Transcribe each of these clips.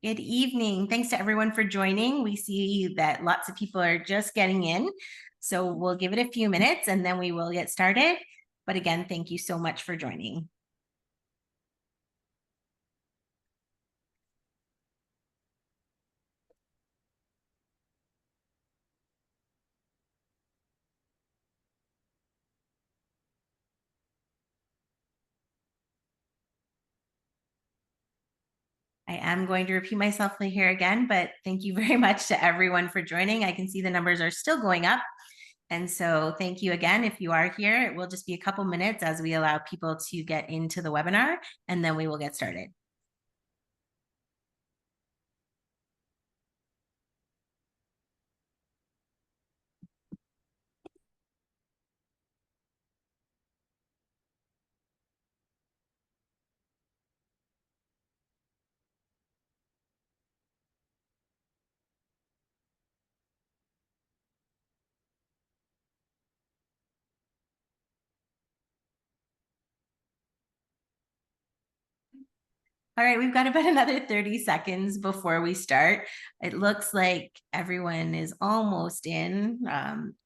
Good evening. Thanks to everyone for joining. We see that lots of people are just getting in, so we'll give it a few minutes and then we will get started. But again, thank you so much for joining. I am going to repeat myself here again, but thank you very much to everyone for joining. I can see the numbers are still going up. And so thank you again. If you are here, it will just be a couple minutes as we allow people to get into the webinar, and then we will get started. All right, we've got about another 30 seconds before we start. It looks like everyone is almost in.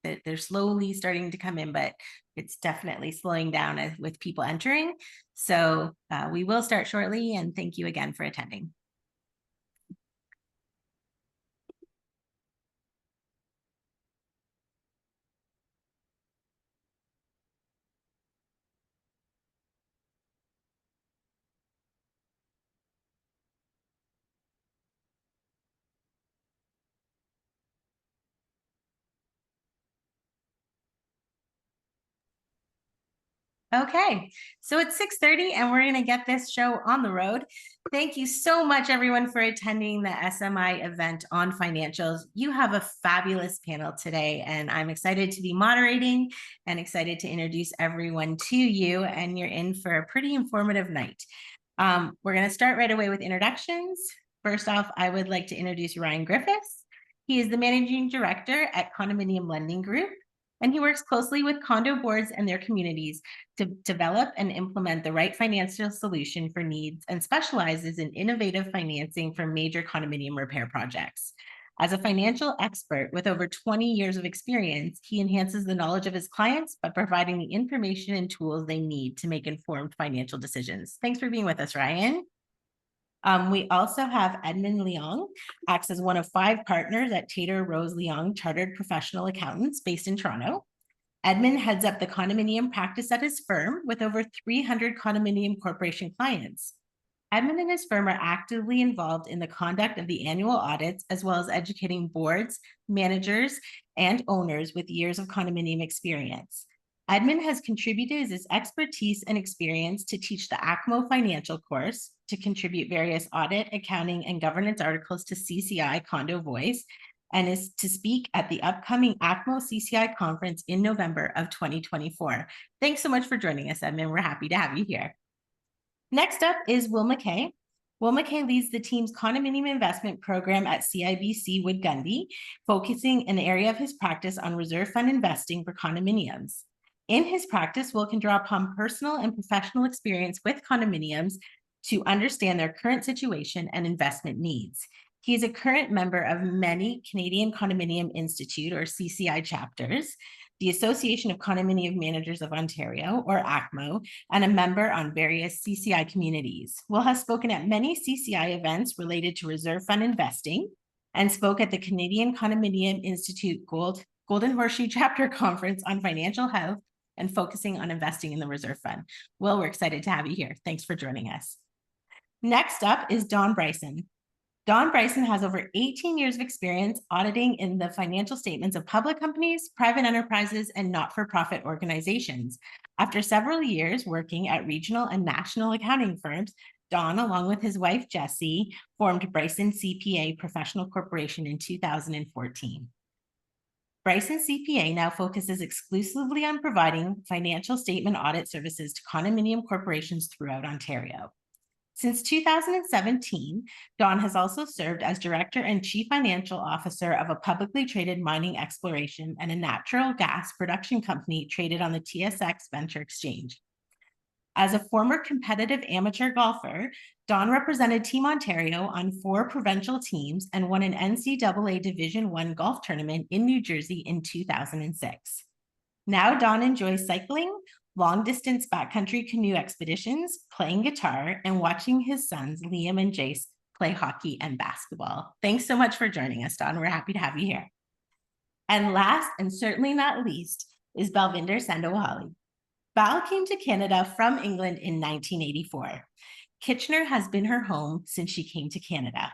They're slowly starting to come in, but it's definitely slowing down with people entering. So we will start shortly, and thank you again for attending. Okay, so it's 6:30 and we're going to get this show on the road. Thank you so much, everyone, for attending the SMI event on financials. You have a fabulous panel today, and I'm excited to be moderating and excited to introduce everyone to you, and you're in for a pretty informative night. We're going to start right away with introductions. First off, I would like to introduce Ryan Griffiths. He is the Managing Director at Condominium Lending Group, and he works closely with condo boards and their communities to develop and implement the right financial solution for needs and specializes in innovative financing for major condominium repair projects. As a financial expert with over 20 years of experience, he enhances the knowledge of his clients by providing the information and tools they need to make informed financial decisions. Thanks for being with us, Ryan. We also have Edmund Leong, acts as one of 5 partners at Tater Rose Leong Chartered Professional Accountants based in Toronto. Edmund heads up the condominium practice at his firm with over 300 condominium corporation clients. Edmund and his firm are actively involved in the conduct of the annual audits, as well as educating boards, managers, and owners with years of condominium experience. Edmund has contributed his expertise and experience to teach the ACMO financial course, to contribute various audit, accounting, and governance articles to CCI Condo Voice, and is to speak at the upcoming ACMO CCI conference in November of 2024. Thanks so much for joining us, Edmund. We're happy to have you here. Next up is Will Mackay. Will Mackay leads the team's condominium investment program at CIBC Wood Gundy, focusing an area of his practice on reserve fund investing for condominiums. In his practice, Will can draw upon personal and professional experience with condominiums to understand their current situation and investment needs. He is a current member of many Canadian Condominium Institute, or CCI chapters, the Association of Condominium Managers of Ontario, or ACMO, and a member on various CCI communities. Will has spoken at many CCI events related to reserve fund investing and spoke at the Canadian Condominium Institute Golden Horseshoe Chapter Conference on financial health and focusing on investing in the reserve fund. Will, we're excited to have you here. Thanks for joining us. Next up is Don Bryson. Don Bryson has over 18 years of experience auditing in the financial statements of public companies, private enterprises, and not-for-profit organizations. After several years working at regional and national accounting firms, Don, along with his wife, Jessie, formed Bryson CPA Professional Corporation in 2014. Bryson CPA now focuses exclusively on providing financial statement audit services to condominium corporations throughout Ontario. Since 2017, Don has also served as Director and Chief Financial Officer of a publicly traded mining exploration and a natural gas production company traded on the TSX Venture Exchange. As a former competitive amateur golfer, Dawn represented Team Ontario on 4 provincial teams and won an NCAA Division I golf tournament in New Jersey in 2006. Now Dawn enjoys cycling, long-distance backcountry canoe expeditions, playing guitar, and watching his sons, Liam and Jace, play hockey and basketball. Thanks so much for joining us, Dawn. We're happy to have you here. And last, and certainly not least, is Balvinder Sandhawalia. Bal came to Canada from England in 1984. Kitchener has been her home since she came to Canada.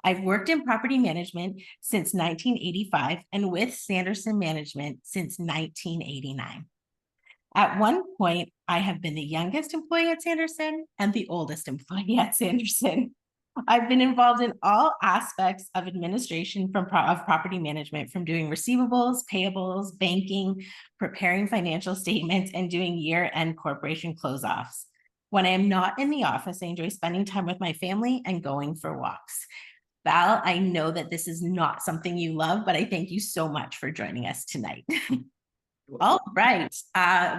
I've worked in property management since 1985 and with Sanderson Management since 1989. At one point, I have been the youngest employee at Sanderson and the oldest employee at Sanderson. I've been involved in all aspects of administration of property management, from doing receivables, payables, banking, preparing financial statements, and doing year-end corporation close-offs. When I am not in the office, I enjoy spending time with my family and going for walks. Val, I know that this is not something you love, but I thank you so much for joining us tonight. All right,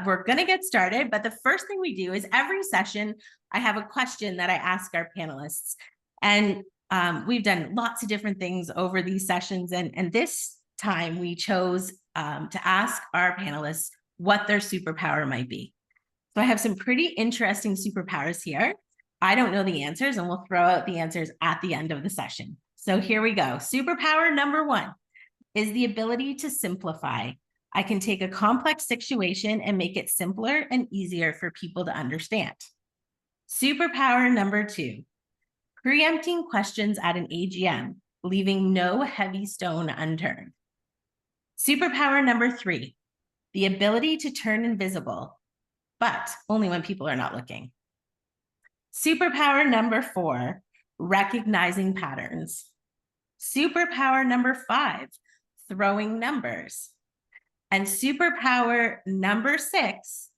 we're going to get started, but the first thing we do is every session, I have a question that I ask our panelists. And we've done lots of different things over these sessions. And this time we chose to ask our panelists what their superpower might be. So I have some pretty interesting superpowers here. I don't know the answers, and we'll throw out the answers at the end of the session. So here we go. Superpower number 1 is the ability to simplify. I can take a complex situation and make it simpler and easier for people to understand. Superpower number 2, preempting questions at an AGM, leaving no heavy stone unturned. Superpower number 3, the ability to turn invisible, but only when people are not looking. Superpower number 4, recognizing patterns. Superpower number 5, throwing numbers. And superpower number 6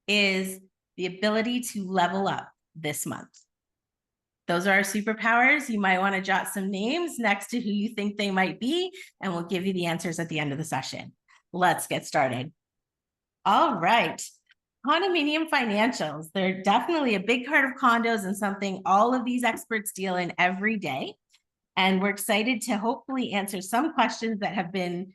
is the ability to level up this month. Those are our superpowers. You might want to jot some names next to who you think they might be, and we'll give you the answers at the end of the session. Let's get started. All right. Condominium financials. They're definitely a big part of condos and something all of these experts deal in every day. And we're excited to hopefully answer some questions that have been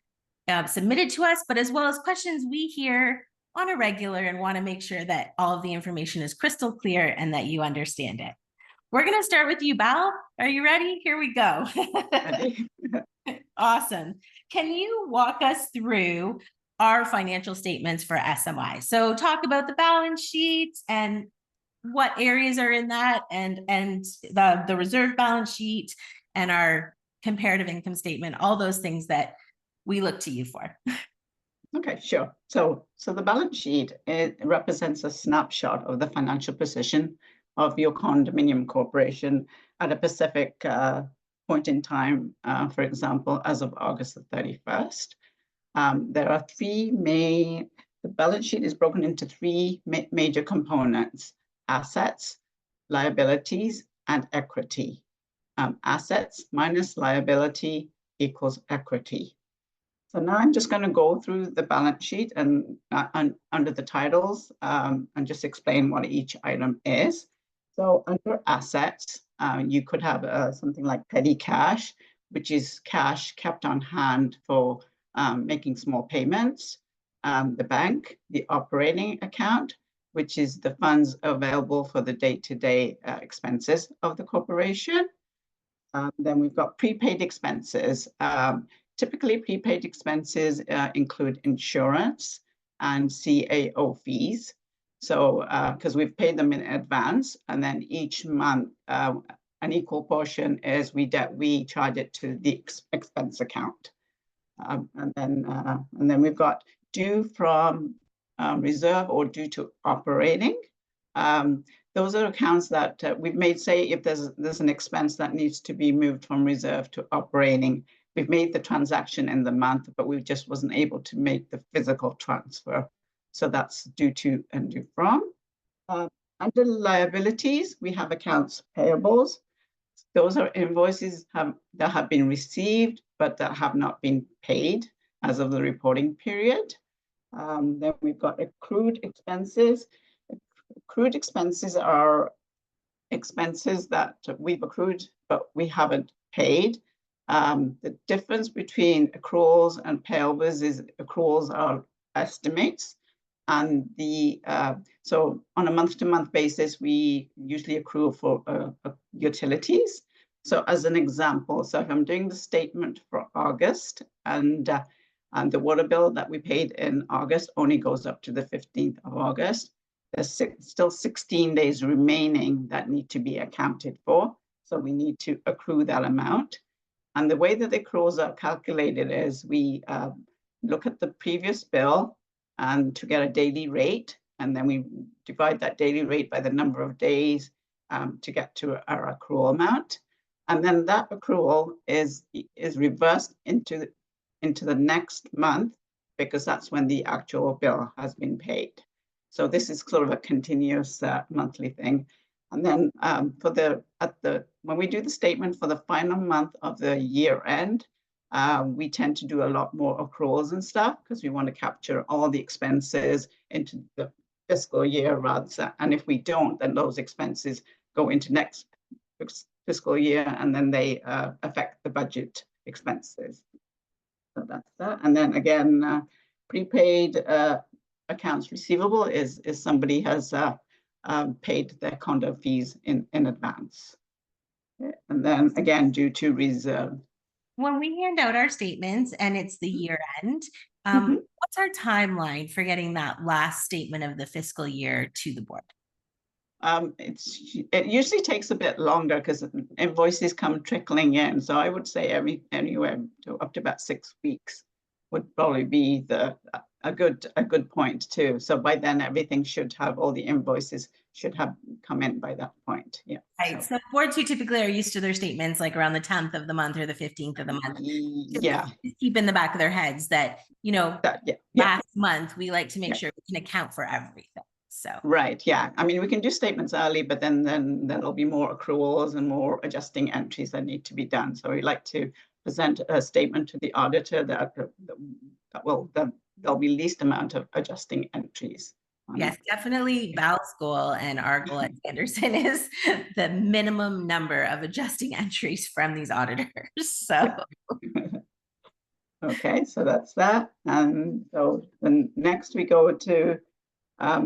submitted to us, but as well as questions we hear on a regular and want to make sure that all of the information is crystal clear and that you understand it. We're going to start with you, Bal. Are you ready? Here we go. Awesome. Can you walk us through our financial statements for SMI? So talk about the balance sheets and what areas are in that, and the reserve balance sheet and our comparative income statement, all those things that we look to you for. Okay, sure. So the balance sheet, it represents a snapshot of the financial position of your condominium corporation at a specific point in time, for example, as of August the 31st. There are the balance sheet is broken into 3 major components: assets, liabilities, and equity. Assets minus liability equals equity. So now I'm just going to go through the balance sheet and under the titles and just explain what each item is. So under assets, you could have something like petty cash, which is cash kept on hand for making small payments. The bank, the operating account, which is the funds available for the day-to-day expenses of the corporation. Then we've got prepaid expenses. Typically, prepaid expenses include insurance and CAO fees. So, because we've paid them in advance, and then each month, an equal portion is we charge it to the expense account. And then we've got due from reserve or due to operating. Those are accounts that we've made, say, if there's an expense that needs to be moved from reserve to operating. We've made the transaction in the month, but we just wasn't able to make the physical transfer. So that's due to and due from. Under liabilities, we have accounts payables. Those are invoices that have been received, but that have not been paid as of the reporting period. Then we've got accrued expenses. accrued expenses are expenses that we've accrued, but we haven't paid. The difference between accruals and payables is accruals are estimates. And so on a month-to-month basis, we usually accrue for utilities. So as an example, so if I'm doing the statement for August and the water bill that we paid in August only goes up to the 15th of August, there's still 16 days remaining that need to be accounted for. So we need to accrue that amount. And the way that the accruals are calculated is we look at the previous bill and to get a daily rate, and then we divide that daily rate by the number of days to get to our accrual amount. And then that accrual is reversed into the next month, because that's when the actual bill has been paid. So this is sort of a continuous monthly thing. And then when we do the statement for the final month of the year end, we tend to do a lot more accruals and stuff because we want to capture all the expenses into the fiscal year and if we don't, then those expenses go into next fiscal year and then they affect the budget expenses. So that's that. And then again, prepaid accounts receivable is somebody has paid their condo fees in advance. And then again, due to reserve. When we hand out our statements and it's the year end, what's our timeline for getting that last statement of the fiscal year to the board? It usually takes a bit longer because invoices come trickling in. So I would say anywhere to up to about 6 weeks would probably be a good point too. So by then everything should have, all the invoices should have come in by that point. Yeah. Right. So boards who typically are used to their statements like around the 10th of the month or the 15th of the month. Yeah. Just keep in the back of their heads that, last month we like to make sure we can account for everything. So right, yeah. I mean, we can do statements early, but then there'll be more accruals and more adjusting entries that need to be done. So we like to present a statement to the auditor that there'll be least amount of adjusting entries. Yes, definitely. Val School and our goal at Anderson is the minimum number of adjusting entries from these auditors. So okay, so that's that. And so then next we go to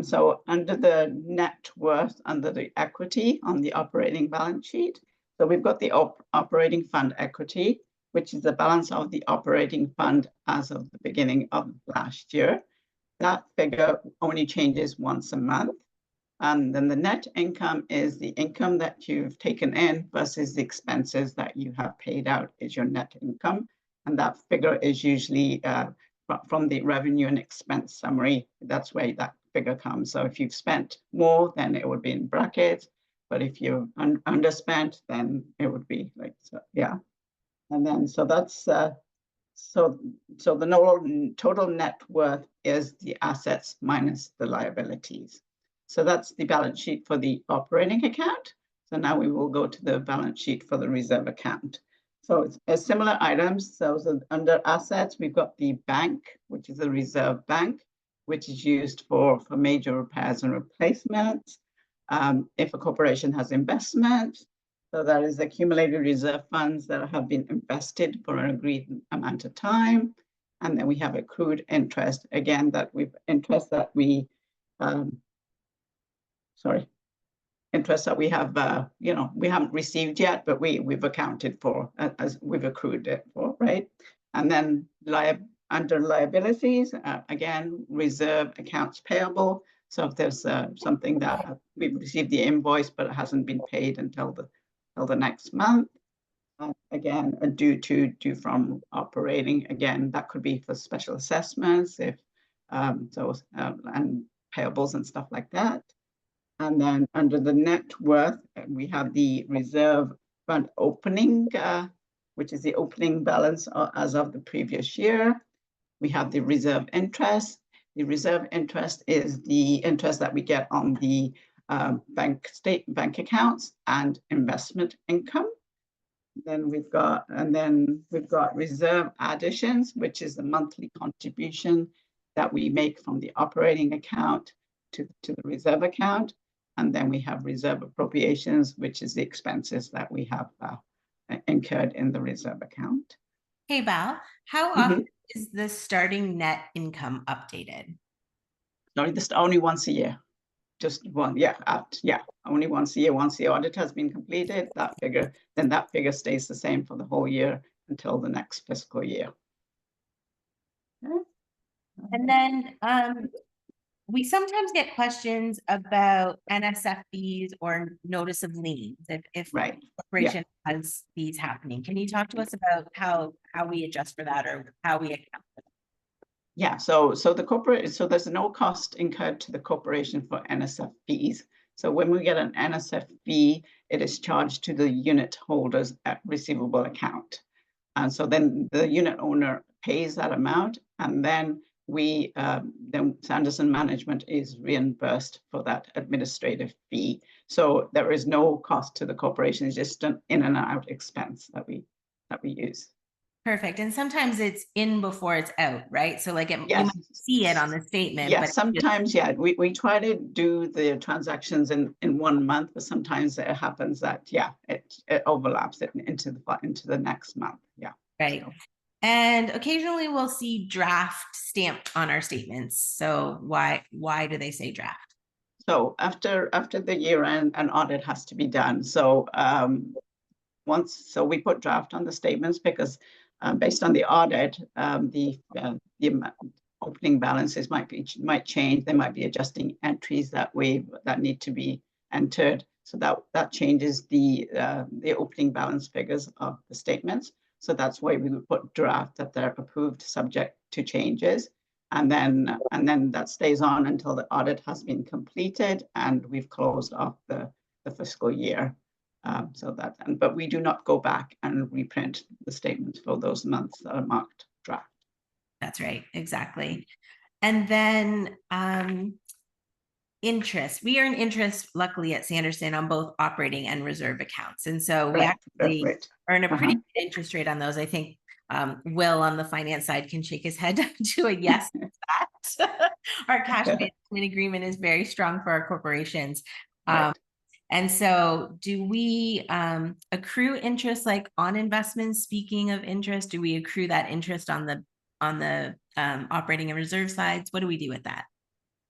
so under the net worth, under the equity on the operating balance sheet. So we've got the operating fund equity, which is the balance of the operating fund as of the beginning of last year. That figure only changes once a month. And then the net income is the income that you've taken in versus the expenses that you have paid out is your net income. And that figure is usually from the revenue and expense summary. That's where that figure comes. So if you've spent more, then it would be in brackets. But if you've underspent, then it would be like, so, yeah. And then, so that's, so the total net worth is the assets minus the liabilities. So that's the balance sheet for the operating account. So now we will go to the balance sheet for the reserve account. So it's similar items. So under assets, we've got the bank, which is a reserve bank, which is used for major repairs and replacements. If a corporation has investment, so that is accumulated reserve funds that have been invested for an agreed amount of time. And then we have accrued interest, again, interest that we have, we haven't received yet, but we've accounted for as we've accrued it for, right? And then under liabilities, again, reserve accounts payable. So if there's something that we've received the invoice, but it hasn't been paid until the next month. Again, due from operating, again, that could be for special assessments, if and payables and stuff like that. And then under the net worth, we have the reserve fund opening, which is the opening balance as of the previous year. We have the reserve interest. The reserve interest is the interest that we get on the bank accounts and investment income. Then we've got reserve additions, which is the monthly contribution that we make from the operating account to the reserve account. And then we have reserve appropriations, which is the expenses that we have incurred in the reserve account. Hey, Val, how often is the starting net income updated? No, this only once a year. Just one, only once a year. Once the audit has been completed, that figure stays the same for the whole year until the next fiscal year. Okay. And then we sometimes get questions about NSF or notice of liens if Right. corporation has these happening. Can you talk to us about how we adjust for that or how we account for that? Yeah, so there's no cost incurred to the corporation for NSF fees. So when we get an NSF fee, it is charged to the unit holders at receivable account. And so then the unit owner pays that amount, and then then Sanderson Management is reimbursed for that administrative fee. So there is no cost to the corporation; it's just an in and out expense that we use. Perfect. And sometimes it's in before it's out, right? So like you Yes. might see it on the statement. Yeah, but sometimes, we try to do the transactions in 1 month, but sometimes it happens that, it overlaps it into the next month. Yeah. Right. So. And occasionally we'll see draft stamped on our statements. So why do they say draft? So after the year end, an audit has to be done. So we put draft on the statements because based on the audit, the opening balances might change. There might be adjusting entries that need to be entered. So that changes the opening balance figures of the statements. So that's why we would put draft, that they're approved subject to changes. And then that stays on until the audit has been completed and we've closed off the fiscal year. But we do not go back and reprint the statements for those months that are marked draft. That's right, exactly. And then interest. We earn interest, luckily, at Sanderson on both operating and reserve accounts. And so we actually earn a pretty good interest rate on those. I think Will on the finance side can shake his head to a yes to that. Our cash management agreement is very strong for our corporations. And so do we accrue interest like on investments? Speaking of interest, do we accrue that interest on the operating and reserve sides? What do we do with that?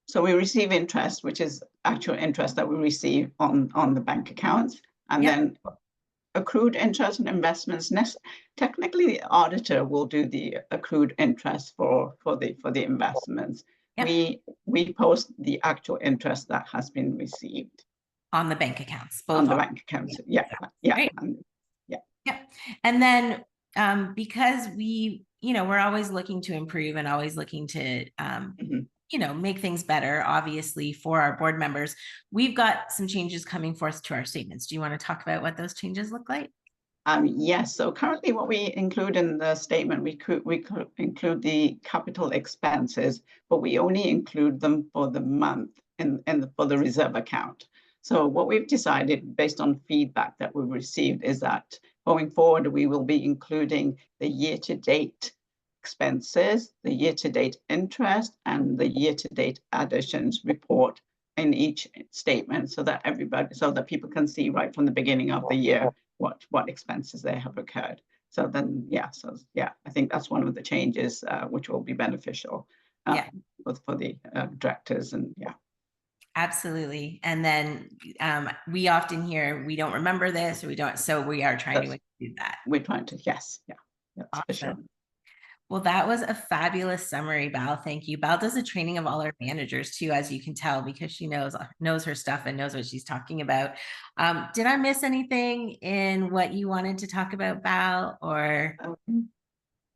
So we receive interest, which is actual interest that we receive on the bank accounts, and then accrued interest and investments. Technically, the auditor will do the accrued interest for the investments. We post the actual interest that has been received on the bank accounts. Both on the bank accounts. Yeah. And then because we're always looking to improve and always looking to make things better, obviously, for our board members. We've got some changes coming forth to our statements. Do you want to talk about what those changes look like? Yes. So currently what we include in the statement, we include the capital expenses, but we only include them for the month for the reserve account. So what we've decided based on feedback that we've received is that going forward, we will be including the year-to-date expenses, the year-to-date interest, and the year-to-date additions report in each statement so that people can see right from the beginning of the year what expenses they have occurred. So then, I think that's one of the changes which will be beneficial for the directors and Absolutely. And then we often hear we don't remember this or we don't, so we are trying to do that. We're trying to, yes. Yeah. Awesome. For sure. Well, that was a fabulous summary, Val. Thank you. Val does the training of all our managers too, as you can tell, because she knows her stuff and knows what she's talking about. Did I miss anything in what you wanted to talk about, Val? Or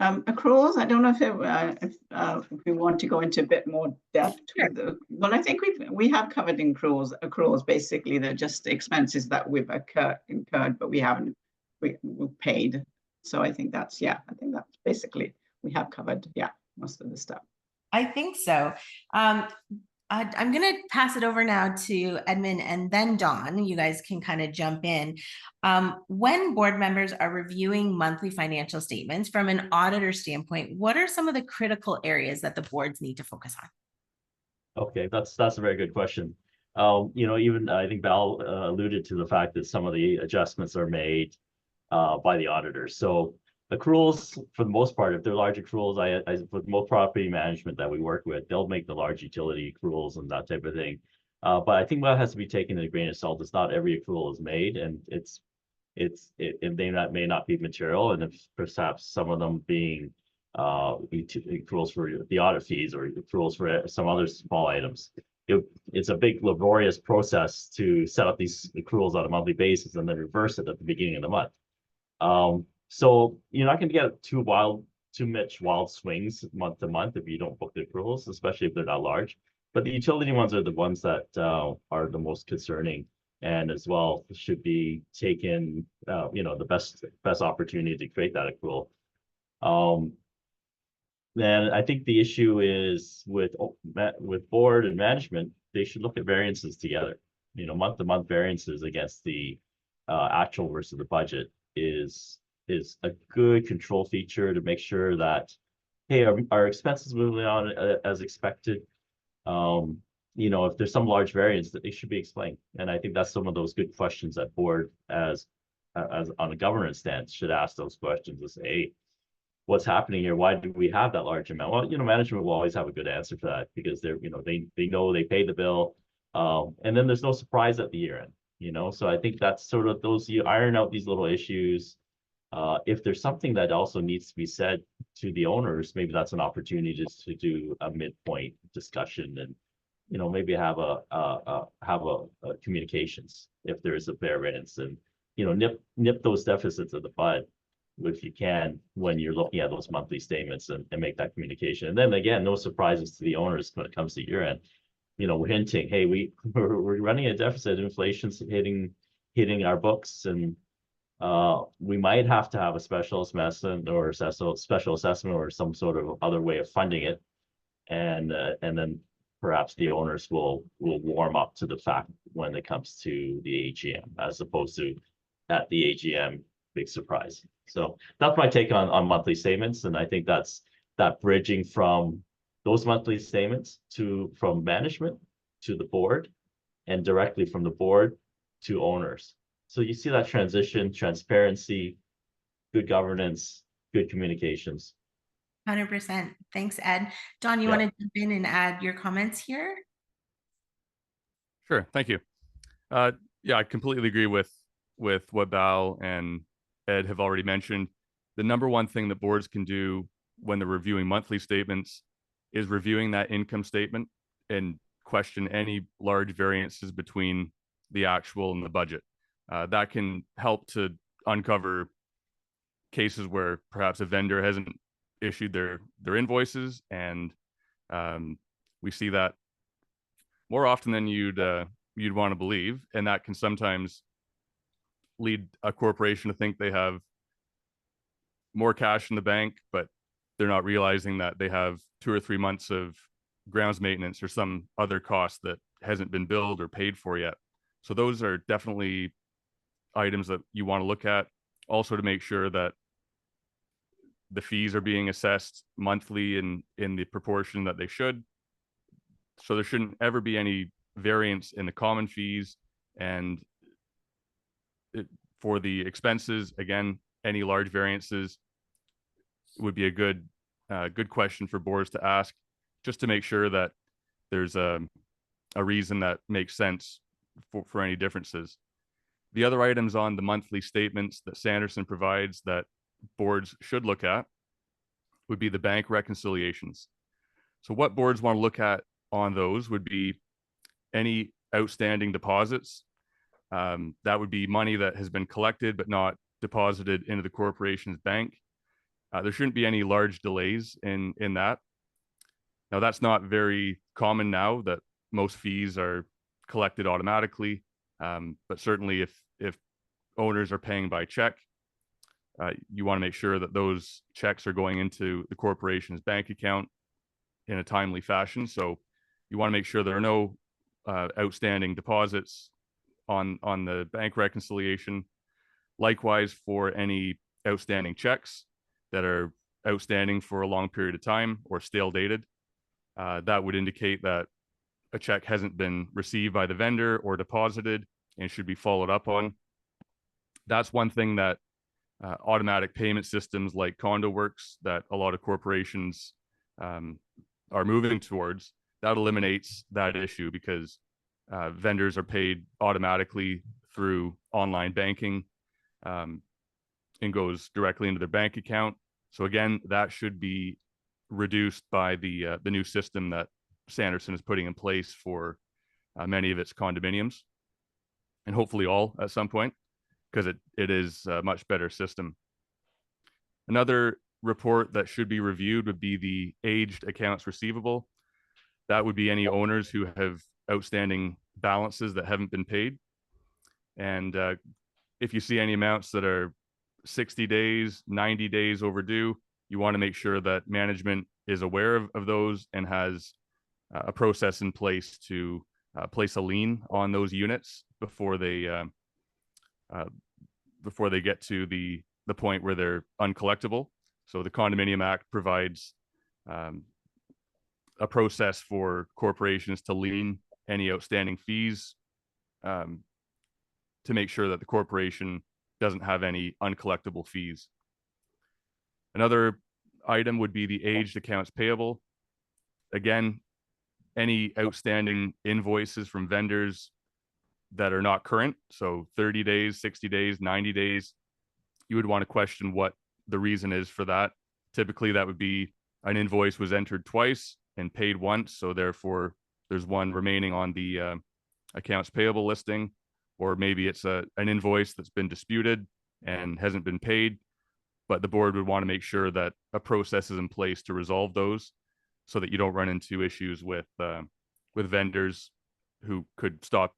accruals? I don't know if we want to go into a bit more depth. Sure. Well, I think we have covered accruals. Accruals basically they're just the expenses that we've incurred, but we paid. So I think that's basically. We have covered, most of the stuff. I think so. I'm going to pass it over now to Edmund and then Dawn. You guys can kind of jump in. When board members are reviewing monthly financial statements from an auditor standpoint, what are some of the critical areas that the boards need to focus on? Okay, that's a very good question. Even I think Val alluded to the fact that some of the adjustments are made by the auditors. So accruals, for the most part, if they're large accruals, with most property management that we work with, they'll make the large utility accruals and that type of thing. But I think that has to be taken in a grain of salt. It's not every accrual is made, and it may not be material, and if perhaps some of them being accruals for the audit fees or accruals for some other small items. It's a big laborious process to set up these accruals on a monthly basis and then reverse it at the beginning of the month. So you're not going to get too much wild swings month to month if you don't book the accruals, especially if they're not large. But the utility ones are the ones that are the most concerning, and as well should be taken, the best opportunity to create that accrual. Then I think the issue is with board and management, they should look at variances together. Month to month variances against the actual versus the budget is a good control feature to make sure that, hey, our expenses moving on as expected. If there's some large variance, that they should be explained. And I think that's some of those good questions that board as on a governance stance should ask those questions to say, hey, what's happening here? Why do we have that large amount? Well, management will always have a good answer for that because they know they pay the bill. And then there's no surprise at the year end, so I think that's sort of you iron out these little issues. If there's something that also needs to be said to the owners, maybe that's an opportunity just to do a midpoint discussion and, maybe have a communications if there is a variance and, nip those deficits at the bud if you can when you're looking at those monthly statements and make that communication. And then again, no surprises to the owners when it comes to year end. We're hinting, hey, we're running a deficit, inflation's hitting our books, and we might have to have a special assessment or some sort of other way of funding it. And then perhaps the owners will warm up to the fact when it comes to the AGM, as opposed to at the AGM, big surprise. So that's my take on monthly statements. And I think that's that bridging from those monthly statements from management to the board and directly from the board to owners. So you see that transition, transparency, good governance, good communications. 100%. Thanks, Ed. Don, you want to jump in and add your comments here? Sure. Thank you. I completely agree with what Val and Ed have already mentioned. The number one thing that boards can do when they're reviewing monthly statements is reviewing that income statement and question any large variances between the actual and the budget. That can help to uncover cases where perhaps a vendor hasn't issued their invoices, and we see that more often than you'd want to believe, and that can sometimes lead a corporation to think they have more cash in the bank, but they're not realizing that they have 2 or 3 months of grounds maintenance or some other cost that hasn't been billed or paid for yet. So those are definitely items that you want to look at. Also, to make sure that the fees are being assessed monthly in the proportion that they should. So there shouldn't ever be any variance in the common fees. And for the expenses, again, any large variances would be a good question for boards to ask, just to make sure that there's a reason that makes sense for any differences. The other items on the monthly statements that Sanderson provides that boards should look at would be the bank reconciliations. So what boards want to look at on those would be any outstanding deposits. That would be money that has been collected but not deposited into the corporation's bank. There shouldn't be any large delays in that. Now, that's not very common now that most fees are collected automatically, but certainly if owners are paying by check, you want to make sure that those checks are going into the corporation's bank account in a timely fashion. So you want to make sure there are no outstanding deposits on the bank reconciliation. Likewise, for any outstanding checks that are outstanding for a long period of time or stale dated, that would indicate that a check hasn't been received by the vendor or deposited and should be followed up on. That's one thing that automatic payment systems like Condo works, that a lot of corporations are moving towards, that eliminates that issue, because vendors are paid automatically through online banking and goes directly into their bank account. So again, that should be reduced by the new system that Sanderson is putting in place for many of its condominiums, and hopefully all at some point, because it is a much better system. Another report that should be reviewed would be the aged accounts receivable. That would be any owners who have outstanding balances that haven't been paid. And if you see any amounts that are 60 days, 90 days overdue, you want to make sure that management is aware of those and has a process in place to place a lien on those units before they get to the point where they're uncollectible. So the Condominium Act provides a process for corporations to lien any outstanding fees to make sure that the corporation doesn't have any uncollectible fees. Another item would be the aged accounts payable. Again, any outstanding invoices from vendors that are not current, so 30 days, 60 days, 90 days, you would want to question what the reason is for that. Typically, that would be an invoice was entered twice and paid once, so therefore there's one remaining on the accounts payable listing, or maybe it's an invoice that's been disputed and hasn't been paid, but the board would want to make sure that a process is in place to resolve those, so that you don't run into issues with vendors who could stop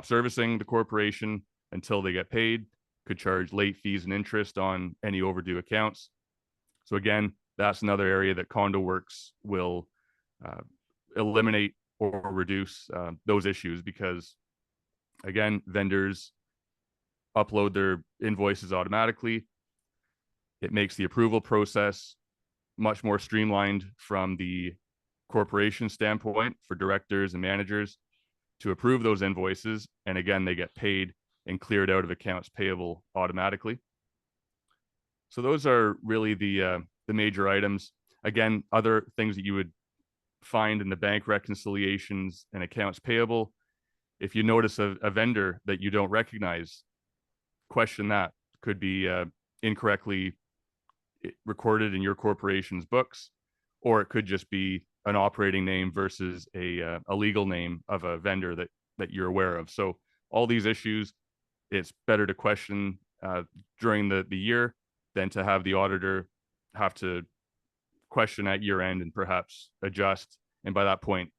servicing the corporation until they get paid, could charge late fees and interest on any overdue accounts. So again, that's another area that Condo Works will eliminate or reduce those issues, because again, vendors upload their invoices automatically. It makes the approval process much more streamlined from the corporation standpoint for directors and managers to approve those invoices. And again, they get paid and cleared out of accounts payable automatically. So those are really the major items. Again, other things that you would find in the bank reconciliations and accounts payable. If you notice a vendor that you don't recognize, question that. Could be incorrectly recorded in your corporation's books, or it could just be an operating name versus a legal name of a vendor that you're aware of. So all these issues, it's better to question during the year than to have the auditor have to question at year end and perhaps adjust. And by that point,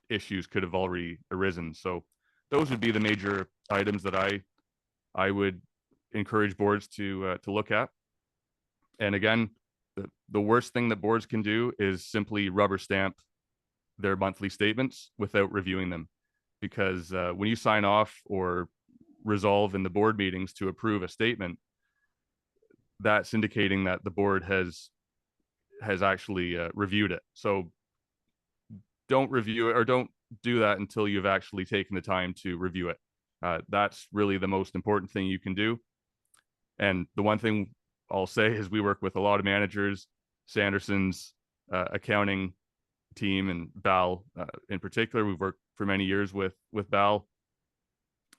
issues could have already arisen. So those would be the major items that I would encourage boards to look at. And again, the worst thing that boards can do is simply rubber stamp their monthly statements without reviewing them. Because when you sign off or resolve in the board meetings to approve a statement, that's indicating that the board has actually reviewed it. So don't review it, or don't do that until you've actually taken the time to review it. That's really the most important thing you can do. And the one thing I'll say is we work with a lot of managers. Sanderson's accounting team and Bal in particular, we've worked for many years with Bal,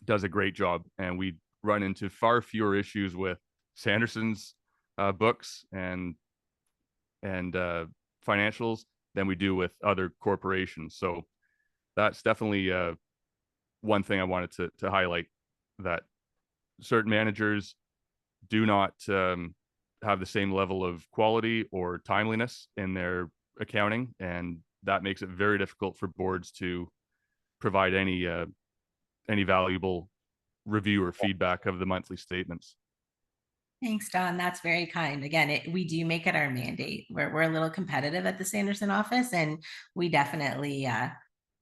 does a great job, and we run into far fewer issues with Sanderson's books and financials than we do with other corporations. So that's definitely one thing I wanted to highlight, that certain managers do not have the same level of quality or timeliness in their accounting, and that makes it very difficult for boards to provide any valuable review or feedback of the monthly statements. Thanks, Don. That's very kind. Again, we do make it our mandate. We're a little competitive at the Sanderson office, and we definitely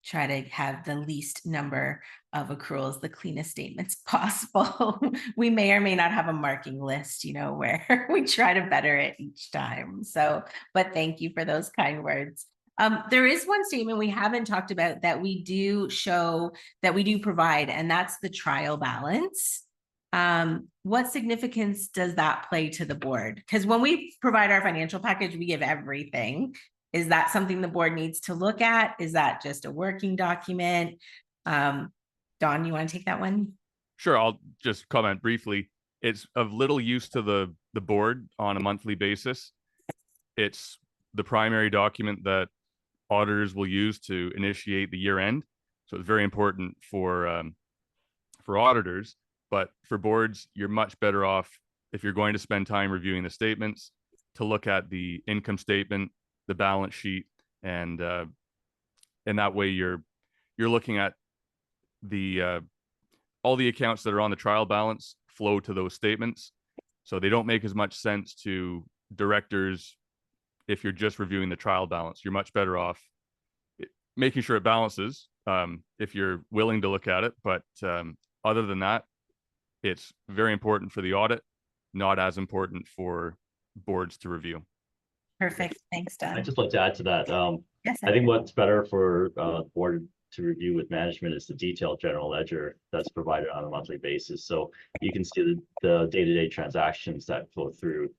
try to have the least number of accruals, the cleanest statements possible. We may or may not have a marking list, where we try to better it each time. So, but thank you for those kind words. There is one statement we haven't talked about that we do show, that we do provide, and that's the trial balance. What significance does that play to the board? Because when we provide our financial package, we give everything. Is that something the board needs to look at? Is that just a working document? Dawn, you want to take that one? Sure, I'll just comment briefly. It's of little use to the board on a monthly basis. It's the primary document that auditors will use to initiate the year end. So it's very important for auditors, but for boards, you're much better off if you're going to spend time reviewing the statements to look at the income statement, the balance sheet, and that way you're looking at the all the accounts that are on the trial balance flow to those statements. So they don't make as much sense to directors if you're just reviewing the trial balance. You're much better off making sure it balances if you're willing to look at it. But other than that, it's very important for the audit, not as important for boards to review. Perfect. Thanks, Dawn. I'd just like to add to that. Yes, I think what's better for board to review with management is the detailed general ledger that's provided on a monthly basis. So you can see the day-to-day transactions that flow through.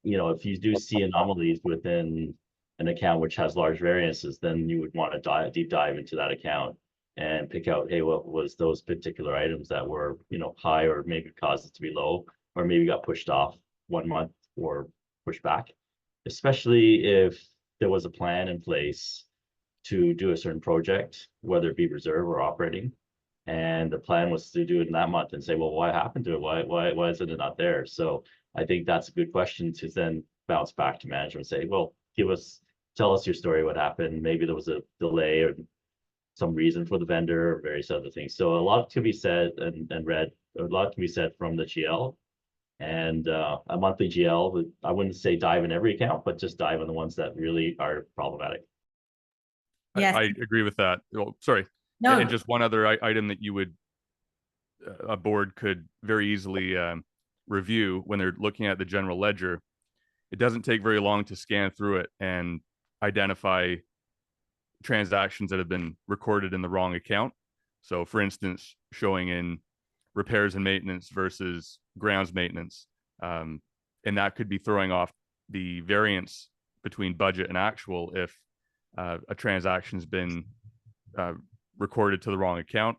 You know, if you do see anomalies within an account which has large variances, then you would want to deep dive into that account and pick out, hey, what was those particular items that were, you know, high, or maybe caused it to be low, or maybe got pushed off 1 month or pushed back, especially if there was a plan in place to do a certain project, whether it be reserve or operating, and the plan was to do it in that month, and say, well, what happened to it? Why isn't it not there? So I think that's a good question to then bounce back to management and say, well, tell us your story, what happened. Maybe there was a delay or some reason for the vendor or various other things. So a lot can be said and read, a lot can be said from the GL. And a monthly GL, I wouldn't say dive in every account, but just dive in the ones that really are problematic. Yes. I agree with that. Oh, sorry. No. And just one other item that you would, a board could very easily review when they're looking at the general ledger. It doesn't take very long to scan through it and identify transactions that have been recorded in the wrong account. So for instance, showing in repairs and maintenance versus grounds maintenance. And that could be throwing off the variance between budget and actual if a transaction's been recorded to the wrong account.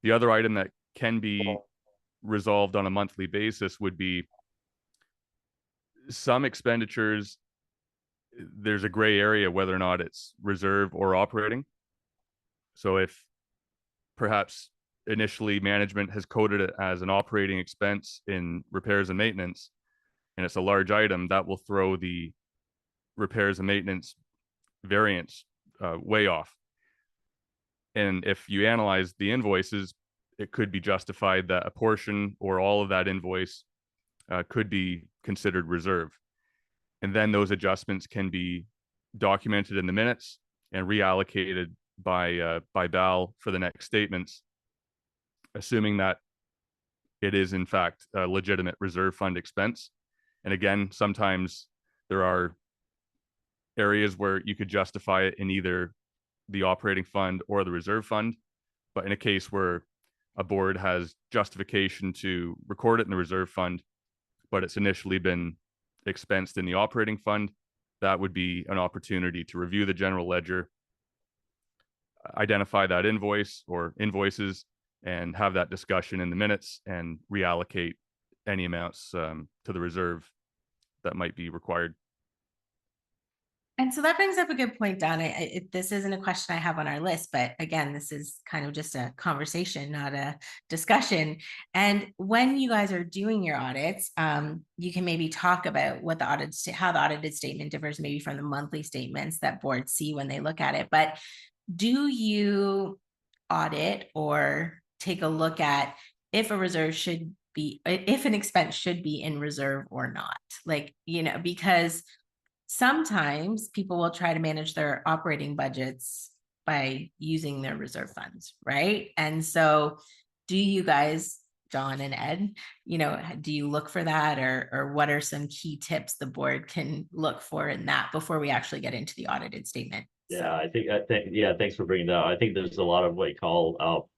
The other item that can be resolved on a monthly basis would be some expenditures. There's a gray area whether or not it's reserve or operating. So if perhaps initially management has coded it as an operating expense in repairs and maintenance, and it's a large item, that will throw the repairs and maintenance variance way off. And if you analyze the invoices, it could be justified that a portion or all of that invoice could be considered reserve. And then those adjustments can be documented in the minutes and reallocated by BAL for the next statements, assuming that it is in fact a legitimate reserve fund expense. And again, sometimes there are areas where you could justify it in either the operating fund or the reserve fund. But in a case where a board has justification to record it in the reserve fund, but it's initially been expensed in the operating fund, that would be an opportunity to review the general ledger, identify that invoice or invoices, and have that discussion in the minutes and reallocate any amounts to the reserve that might be required. And so that brings up a good point, Don. This isn't a question I have on our list, but again, this is kind of just a conversation, not a discussion. And when you guys are doing your audits, you can maybe talk about what the how the audited statement differs maybe from the monthly statements that boards see when they look at it. But do you audit or take a look at if a reserve should be, if an expense should be in reserve or not? Like, you know, because sometimes people will try to manage their operating budgets by using their reserve funds, right? And so do you guys John and Ed, do you look for that, or what are some key tips the board can look for in that before we actually get into the audited statement? Yeah, I think, yeah, thanks for bringing that up. I think there's a lot of what you call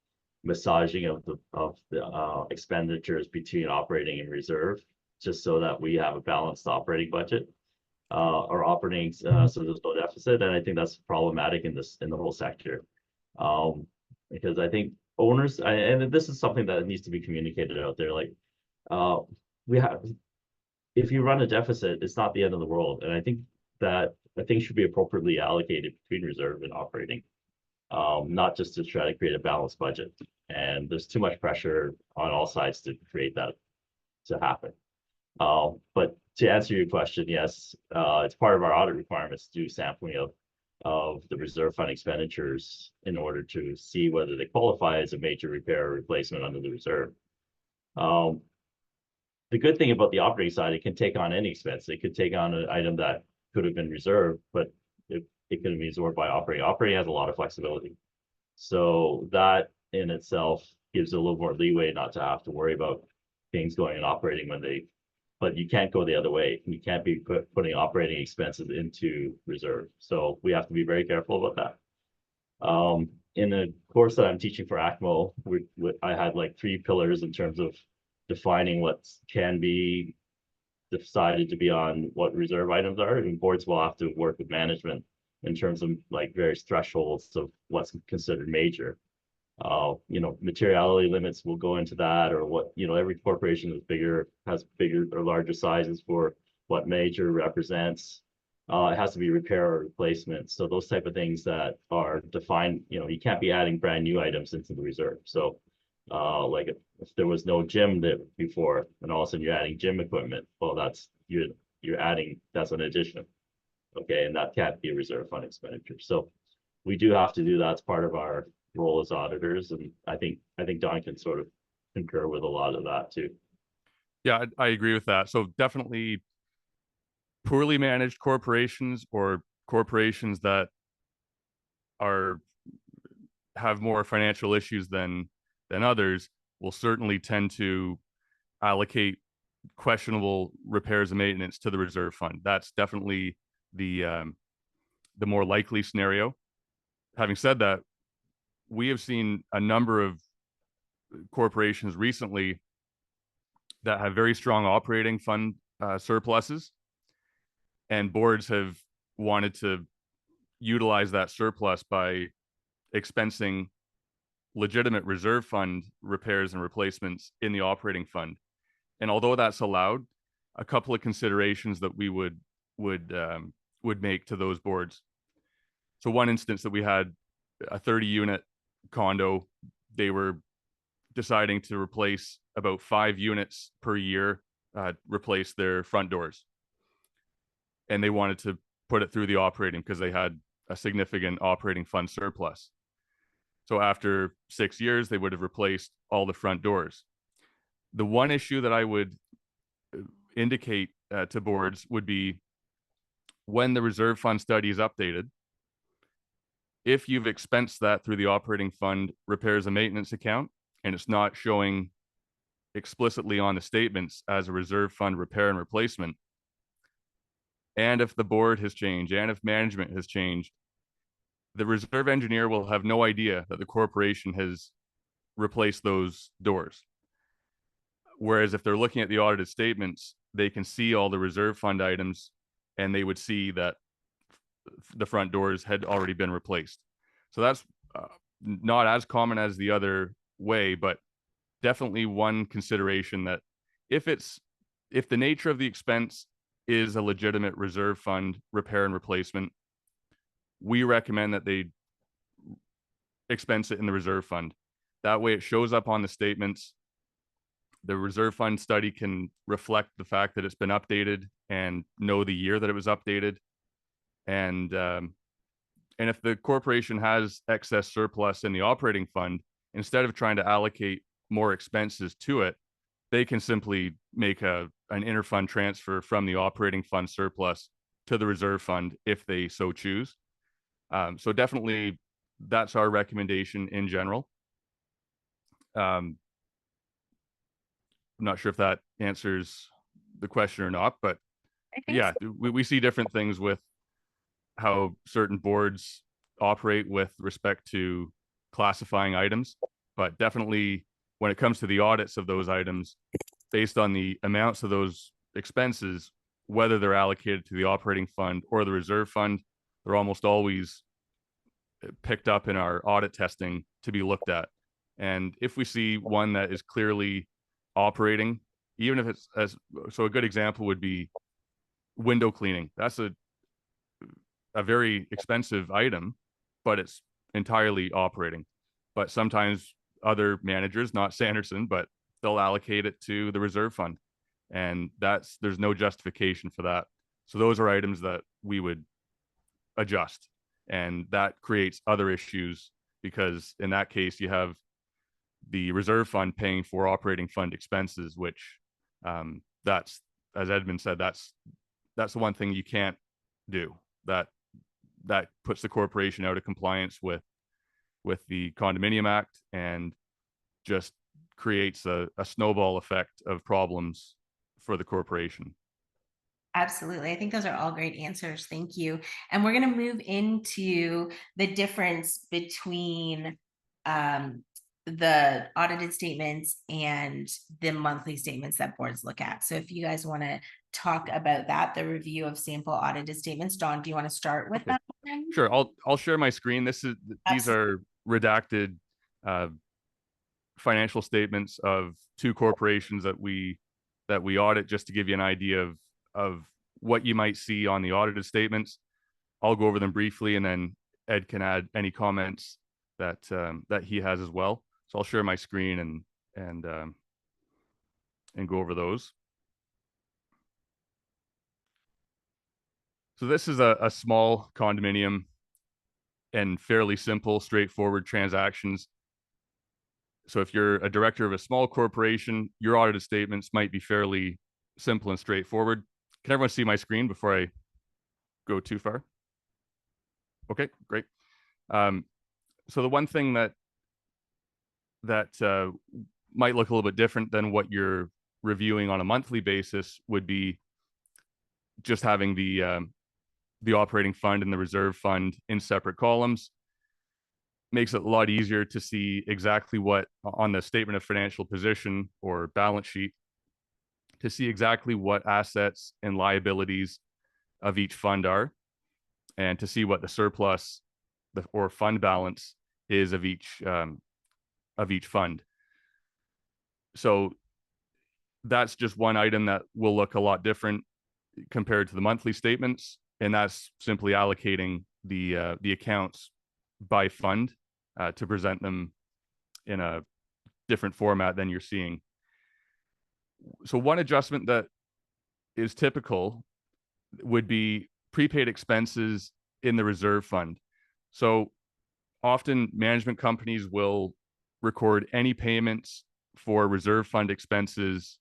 massaging of the expenditures between operating and reserve, just so that we have a balanced operating budget or operating, so there's no deficit. And I think that's problematic in the whole sector. Because I think owners, and this is something that needs to be communicated out there, like if you run a deficit, it's not the end of the world. And I think should be appropriately allocated between reserve and operating, not just to try to create a balanced budget. And there's too much pressure on all sides to create that to happen. But to answer your question, yes, it's part of our audit requirements to do sampling of the reserve fund expenditures in order to see whether they qualify as a major repair or replacement under the reserve. The good thing about the operating side, it can take on any expense. It could take on an item that could have been reserved, but it could be absorbed by operating. Operating has a lot of flexibility. So that in itself gives a little more leeway not to have to worry about things going in operating but you can't go the other way. You can't be putting operating expenses into reserve. So we have to be very careful about that. In the course that I'm teaching for ACMO, I had like 3 pillars in terms of defining what can be decided to be on what reserve items are, and boards will have to work with management in terms of like various thresholds of what's considered major. Materiality limits will go into that, or what, every corporation has bigger or larger sizes for what major represents. It has to be repair or replacement. So those type of things that are defined, you can't be adding brand new items into the reserve. So like if there was no gym there before, and all of a sudden you're adding gym equipment, well, you're adding, that's an addition. Okay, and that can't be a reserve fund expenditure. So we do have to do that as part of our role as auditors, and I think Don can sort of concur with a lot of that too. Yeah, I agree with that. So definitely poorly managed corporations or corporations that have more financial issues than others will certainly tend to allocate questionable repairs and maintenance to the reserve fund. That's definitely the more likely scenario. Having said that, we have seen a number of corporations recently that have very strong operating fund surpluses, and boards have wanted to utilize that surplus by expensing legitimate reserve fund repairs and replacements in the operating fund. And although that's allowed, a couple of considerations that we would make to those boards. So one instance that we had, a 30-unit condo, they were deciding to replace about 5 units per year, replace their front doors. And they wanted to put it through the operating because they had a significant operating fund surplus. So after 6 years, they would have replaced all the front doors. The one issue that I would indicate to boards would be when the reserve fund study is updated, if you've expensed that through the operating fund repairs and maintenance account, and it's not showing explicitly on the statements as a reserve fund repair and replacement, and if the board has changed, and if management has changed, the reserve engineer will have no idea that the corporation has replaced those doors. Whereas if they're looking at the audited statements, they can see all the reserve fund items, and they would see that the front doors had already been replaced. So that's not as common as the other way, but definitely one consideration that if the nature of the expense is a legitimate reserve fund repair and replacement, we recommend that they expense it in the reserve fund. That way it shows up on the statements. The reserve fund study can reflect the fact that it's been updated and know the year that it was updated. And if the corporation has excess surplus in the operating fund, instead of trying to allocate more expenses to it, they can simply make an interfund transfer from the operating fund surplus to the reserve fund if they so choose. So definitely that's our recommendation in general. I'm not sure if that answers the question or not, but I think yeah, so. we see different things with how certain boards operate with respect to classifying items, but definitely when it comes to the audits of those items, based on the amounts of those expenses, whether they're allocated to the operating fund or the reserve fund, they're almost always picked up in our audit testing to be looked at. And if we see one that is clearly operating, even if it's so a good example would be window cleaning. That's a very expensive item, but it's entirely operating. But sometimes other managers, not Sanderson, but they'll allocate it to the reserve fund. And there's no justification for that. So those are items that we would adjust. And that creates other issues because in that case, you have the reserve fund paying for operating fund expenses, which that's, as Edmund said, that's the one thing you can't do. That puts the corporation out of compliance with the Condominium Act and just creates a snowball effect of problems for the corporation. Absolutely. I think those are all great answers. Thank you. And we're going to move into the difference between the audited statements and the monthly statements that boards look at. So if you guys want to talk about that, the review of sample audited statements, Dawn, do you want to start with Okay. that one? Sure. I'll share my screen. These are redacted financial statements of two corporations that we audit, just to give you an idea of what you might see on the audited statements. I'll go over them briefly, and then Ed can add any comments that he has as well. So I'll share my screen and go over those. So this is a small condominium and fairly simple, straightforward transactions. So if you're a director of a small corporation, your audited statements might be fairly simple and straightforward. Can everyone see my screen before I go too far? Okay, great. So the one thing that might look a little bit different than what you're reviewing on a monthly basis would be just having the operating fund and the reserve fund in separate columns. Makes it a lot easier to see exactly what on the statement of financial position or balance sheet, to see exactly what assets and liabilities of each fund are, and to see what the surplus or fund balance is of each fund. So that's just one item that will look a lot different compared to the monthly statements, and that's simply allocating the accounts by fund to present them in a different format than you're seeing. So one adjustment that is typical would be prepaid expenses in the reserve fund. So often management companies will record any payments for reserve fund expenses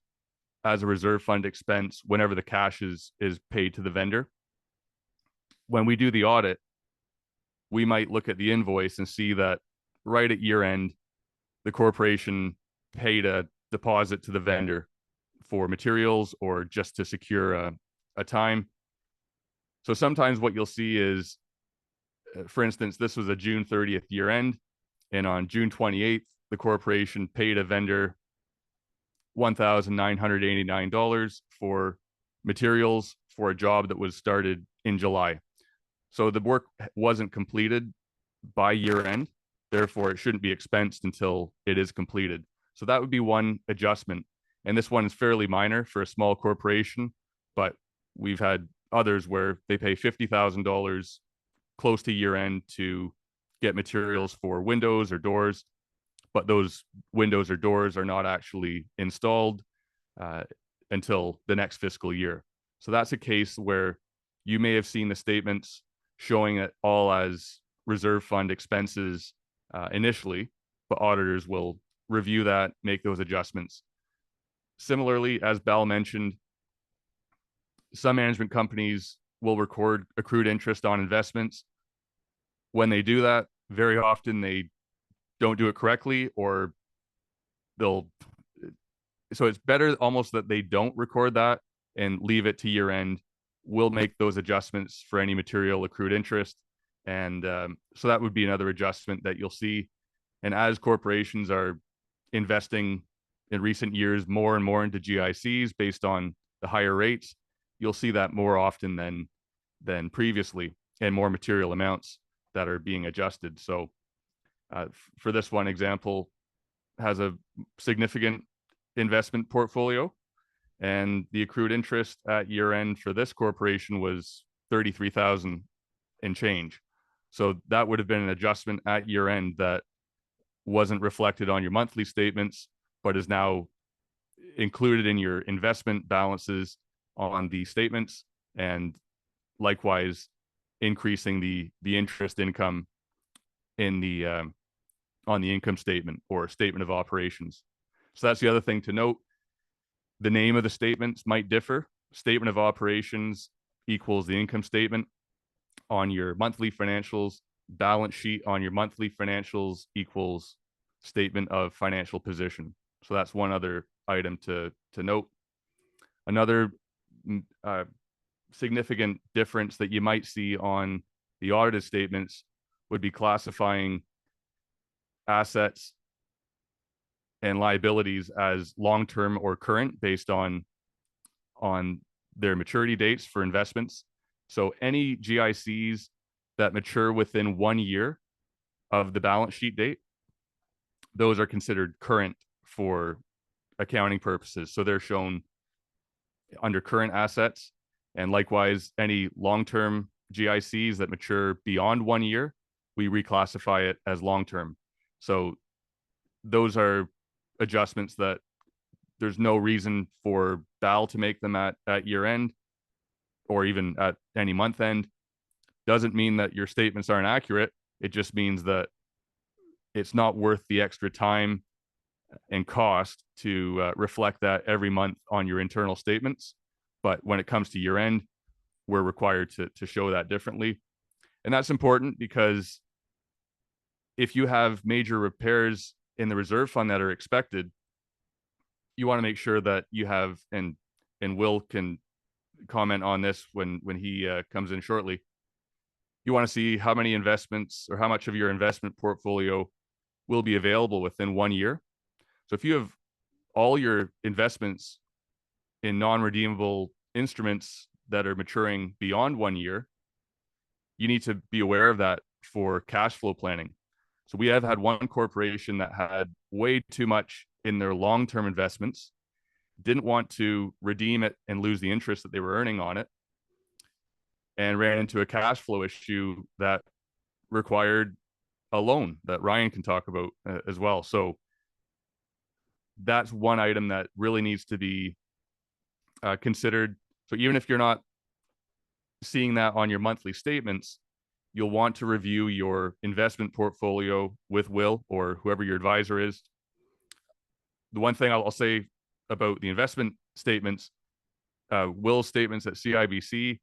as a reserve fund expense whenever the cash is paid to the vendor. When we do the audit, we might look at the invoice and see that right at year end, the corporation paid a deposit to the vendor for materials or just to secure a time. So sometimes what you'll see is, for instance, this was a June 30th year end, and on June 28th, the corporation paid a vendor $1,989 for materials for a job that was started in July. So the work wasn't completed by year end, therefore it shouldn't be expensed until it is completed. So that would be one adjustment. And this one is fairly minor for a small corporation, but we've had others where they pay $50,000 close to year end to get materials for windows or doors, but those windows or doors are not actually installed until the next fiscal year. So that's a case where you may have seen the statements showing it all as reserve fund expenses initially, but auditors will review that, make those adjustments. Similarly, as Bal mentioned, some management companies will record accrued interest on investments. When they do that, very often they don't do it correctly, or they'll so it's better almost that they don't record that and leave it to year end. We'll make those adjustments for any material accrued interest. And so that would be another adjustment that you'll see. And as corporations are investing in recent years more and more into GICs based on the higher rates, you'll see that more often than previously, and more material amounts that are being adjusted. So for this one example, has a significant investment portfolio, and the accrued interest at year end for this corporation was 33,000 and change. So that would have been an adjustment at year end that wasn't reflected on your monthly statements, but is now included in your investment balances on the statements, and likewise increasing the interest income in the on the income statement or statement of operations. So that's the other thing to note. The name of the statements might differ. Statement of operations equals the income statement on your monthly financials. Balance sheet on your monthly financials equals statement of financial position. So that's one other item to note. Another significant difference that you might see on the audited statements would be classifying assets and liabilities as long-term or current based on their maturity dates for investments. So any GICs that mature within 1 year of the balance sheet date, those are considered current for accounting purposes. So they're shown under current assets. And likewise, any long-term GICs that mature beyond 1 year, we reclassify it as long-term. So those are adjustments that there's no reason for BAL to make them at year end or even at any month end. Doesn't mean that your statements aren't accurate. It just means that it's not worth the extra time and cost to reflect that every month on your internal statements. But when it comes to year end, we're required to show that differently. And that's important because if you have major repairs in the reserve fund that are expected, you want to make sure that you have, and Will can comment on this when he comes in shortly. You want to see how many investments or how much of your investment portfolio will be available within 1 year. So if you have all your investments in non-redeemable instruments that are maturing beyond 1 year, you need to be aware of that for cash flow planning. So we have had one corporation that had way too much in their long-term investments, didn't want to redeem it and lose the interest that they were earning on it, and ran into a cash flow issue that required a loan that Ryan can talk about as well. So that's one item that really needs to be considered. So even if you're not seeing that on your monthly statements, you'll want to review your investment portfolio with Will or whoever your advisor is. The one thing I'll say about the investment statements, Will's statements at CIBC,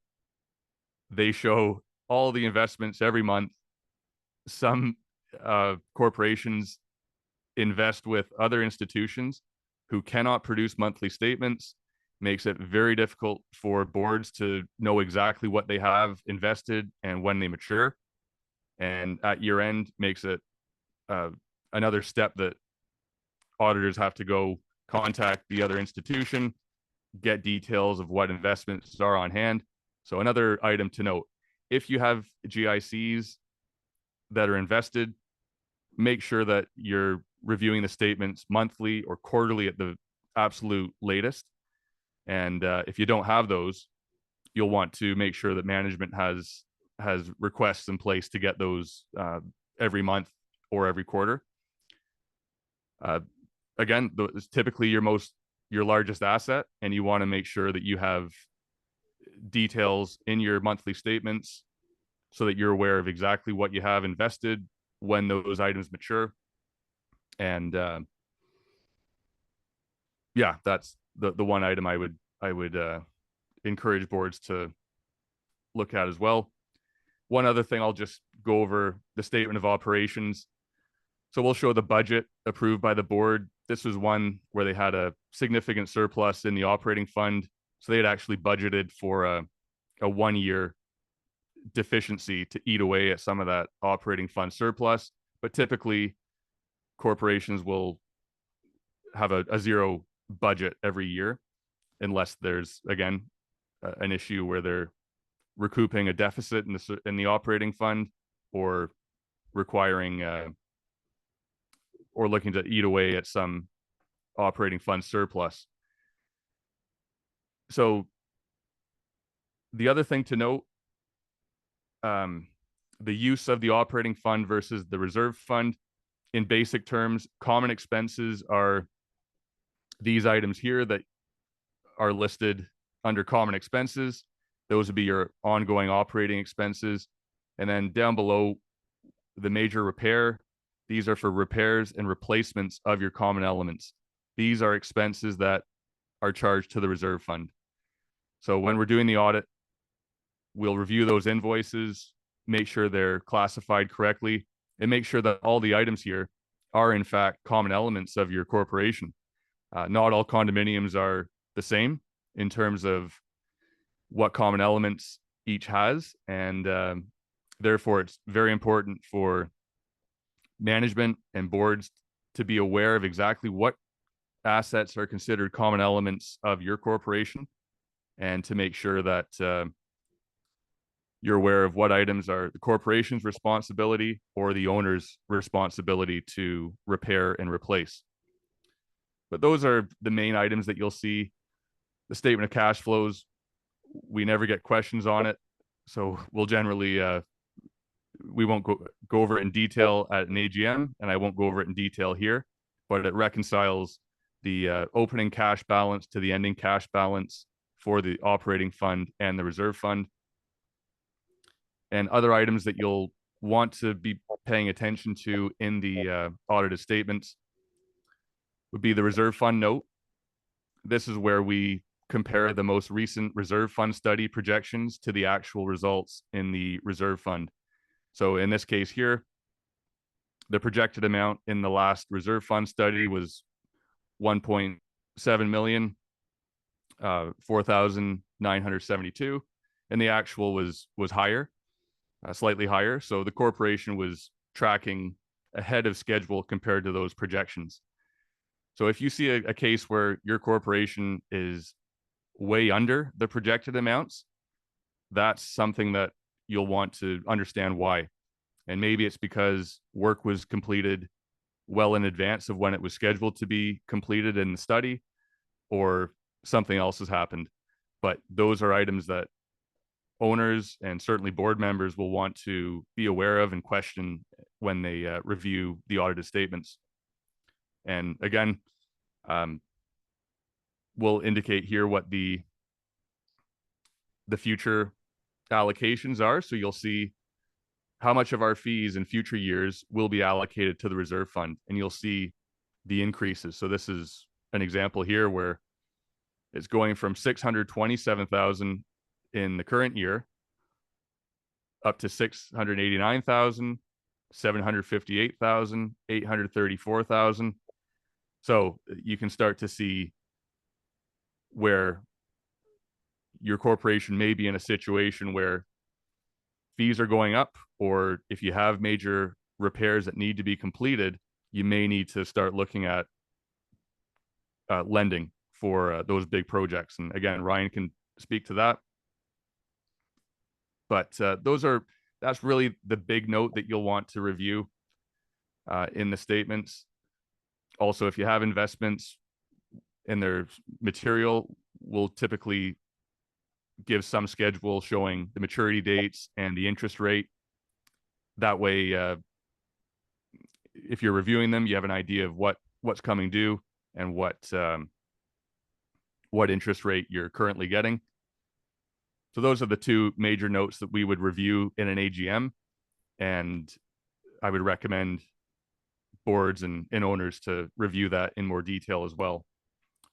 they show all the investments every month. Some corporations invest with other institutions who cannot produce monthly statements, makes it very difficult for boards to know exactly what they have invested and when they mature. And at year end makes it another step that auditors have to go contact the other institution, get details of what investments are on hand. So another item to note, if you have GICs that are invested, make sure that you're reviewing the statements monthly or quarterly at the absolute latest. And if you don't have those, you'll want to make sure that management has requests in place to get those every month or every quarter. Again, it's typically your largest asset, and you want to make sure that you have details in your monthly statements so that you're aware of exactly what you have invested when those items mature. And yeah, that's the one item I would encourage boards to look at as well. One other thing, I'll just go over the statement of operations. So we'll show the budget approved by the board. This was one where they had a significant surplus in the operating fund. So they had actually budgeted for a 1-year deficiency to eat away at some of that operating fund surplus. But typically, corporations will have a zero budget every year, unless there's, again, an issue where they're recouping a deficit in the operating fund, or requiring or looking to eat away at some operating fund surplus. So the other thing to note, the use of the operating fund versus the reserve fund. In basic terms, common expenses are these items here that are listed under common expenses. Those would be your ongoing operating expenses. And then down below, the major repair, these are for repairs and replacements of your common elements. These are expenses that are charged to the reserve fund. So when we're doing the audit, we'll review those invoices, make sure they're classified correctly, and make sure that all the items here are in fact common elements of your corporation. Not all condominiums are the same in terms of what common elements each has, and therefore it's very important for management and boards to be aware of exactly what assets are considered common elements of your corporation, and to make sure that you're aware of what items are the corporation's responsibility or the owner's responsibility to repair and replace. But those are the main items that you'll see. The statement of cash flows, we never get questions on it, so we'll generally we won't go over it in detail at an AGM, and I won't go over it in detail here, but it reconciles the opening cash balance to the ending cash balance for the operating fund and the reserve fund. And other items that you'll want to be paying attention to in the audited statements would be the reserve fund note. This is where we compare the most recent reserve fund study projections to the actual results in the reserve fund. So in this case here, the projected amount in the last reserve fund study was 1.7 million, 4,972, and the actual was higher, slightly higher. So the corporation was tracking ahead of schedule compared to those projections. So if you see a case where your corporation is way under the projected amounts, that's something that you'll want to understand why. And maybe it's because work was completed well in advance of when it was scheduled to be completed in the study, or something else has happened. But those are items that owners and certainly board members will want to be aware of and question when they review the audited statements. And again, we'll indicate here what the future allocations are. So you'll see how much of our fees in future years will be allocated to the reserve fund, and you'll see the increases. So this is an example here where it's going from 627,000 in the current year up to 689,000, 758,000, 834,000. So you can start to see where your corporation may be in a situation where fees are going up, or if you have major repairs that need to be completed, you may need to start looking at lending for those big projects. And again, Ryan can speak to that. But that's really the big note that you'll want to review in the statements. Also, if you have investments in their material, we'll typically give some schedule showing the maturity dates and the interest rate. That way, if you're reviewing them, you have an idea of what's coming due and what interest rate you're currently getting. So those are the two major notes that we would review in an AGM, and I would recommend boards and owners to review that in more detail as well.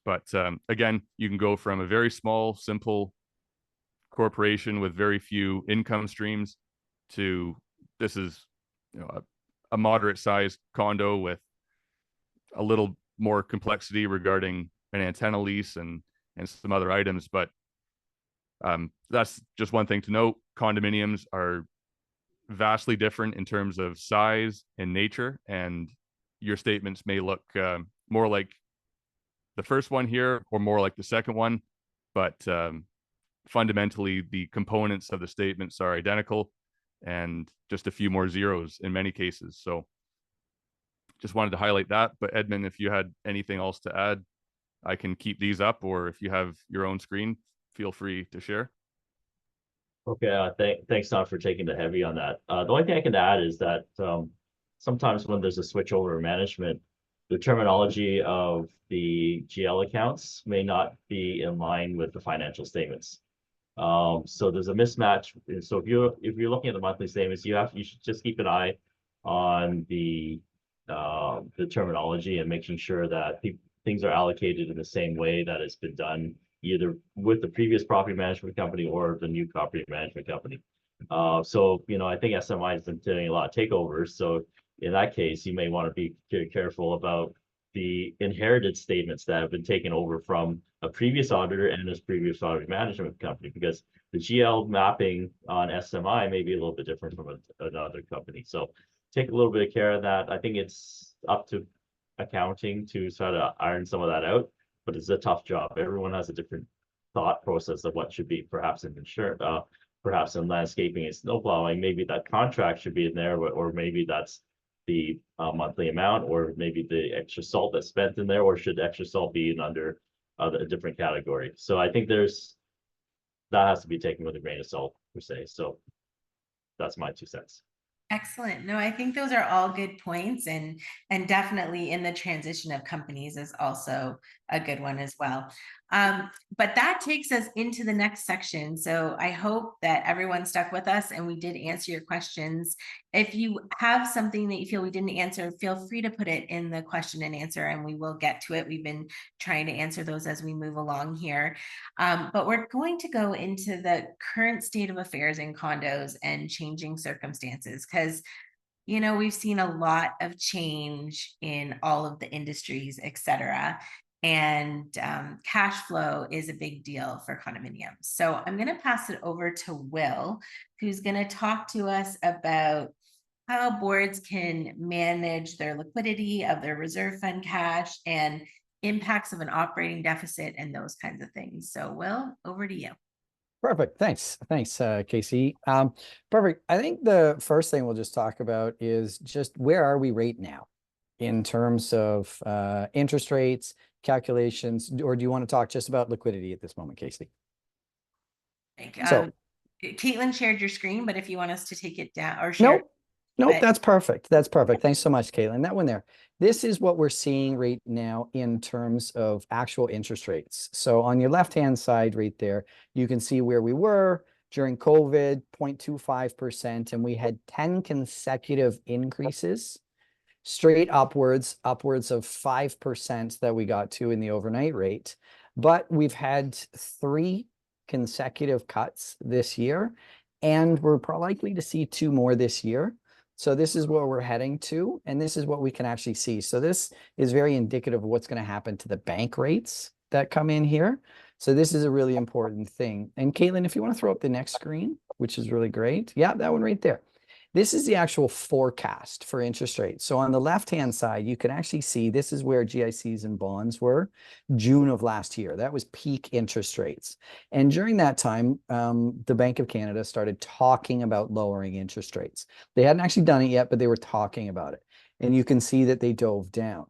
But again, you can go from a very small, simple corporation with very few income streams to this is, a a moderate sized condo with a little more complexity regarding an antenna lease and some other items. But that's just one thing to note. Condominiums are vastly different in terms of size and nature, and your statements may look more like the first one here or more like the second one, but fundamentally the components of the statements are identical and just a few more zeros in many cases. So just wanted to highlight that. But Edmund, if you had anything else to add, I can keep these up, or if you have your own screen, feel free to share. Okay, thanks, Don, for taking the heavy on that. The only thing I can add is that sometimes when there's a switchover of management, the terminology of the GL accounts may not be in line with the financial statements. So there's a mismatch. So if you're looking at the monthly statements, you should just keep an eye on the terminology and making sure that things are allocated in the same way that it's been done, either with the previous property management company or the new property management company. So, I think SMI has been doing a lot of takeovers. So in that case, you may want to be careful about the inherited statements that have been taken over from a previous auditor and his previous property management company, because the GL mapping on SMI may be a little bit different from another company. So take a little bit of care of that. I think it's up to accounting to sort of iron some of that out, but it's a tough job. Everyone has a different thought process of what should be perhaps in insurance, perhaps in landscaping and snow plowing. Maybe that contract should be in there, or maybe that's the monthly amount, or maybe the extra salt that's spent in there, or should extra salt be in under a different category. So I think that has to be taken with a grain of salt per se. So that's my 2 cents. Excellent. No, I think those are all good points, and definitely in the transition of companies is also a good one as well. But that takes us into the next section. So I hope that everyone stuck with us and we did answer your questions. If you have something that you feel we didn't answer, feel free to put it in the question and answer and we will get to it. We've been trying to answer those as we move along here. But we're going to go into the current state of affairs in condos and changing circumstances, because we've seen a lot of change in all of the industries, et cetera. And cash flow is a big deal for condominiums. So I'm going to pass it over to Will, who's going to talk to us about how boards can manage their liquidity of their reserve fund cash and impacts of an operating deficit and those kinds of things. So Will, over to you. Perfect. Thanks, Casey. Perfect. I think the first thing we'll just talk about is just where are we right now in terms of interest rates, calculations, or do you want to talk just about liquidity at this moment, Casey? Caitlin shared your screen, but if you want us to take it down or share. Nope, that's perfect. That's perfect. Thanks so much, Caitlin. That one there. This is what we're seeing right now in terms of actual interest rates. So on your left-hand side right there, you can see where we were during COVID, 0.25%, and we had 10 consecutive increases straight upwards of 5% that we got to in the overnight rate. But we've had 3 consecutive cuts this year, and we're likely to see 2 more this year. So this is where we're heading to, and this is what we can actually see. So this is very indicative of what's going to happen to the bank rates that come in here. So this is a really important thing. And Caitlin, if you want to throw up the next screen, which is really great. Yeah, that one right there. This is the actual forecast for interest rates. So on the left-hand side, you can actually see this is where GICs and bonds were June of last year. That was peak interest rates. And during that time, the Bank of Canada started talking about lowering interest rates. They hadn't actually done it yet, but they were talking about it. And you can see that they dove down.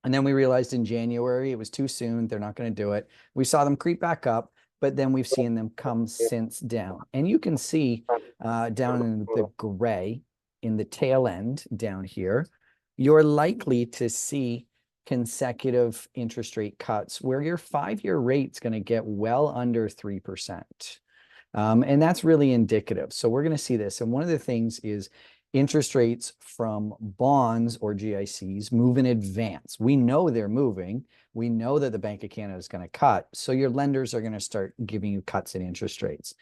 And then we realized in January, it was too soon. They're not going to do it. We saw them creep back up, but then we've seen them come since down. And you can see down in the gray, in the tail end down here, you're likely to see consecutive interest rate cuts where your 5-year rate's going to get well under 3%. And that's really indicative. So we're going to see this. And one of the things is interest rates from bonds or GICs move in advance. We know they're moving. We know that the Bank of Canada is going to cut. So your lenders are going to start giving you cuts in interest rates.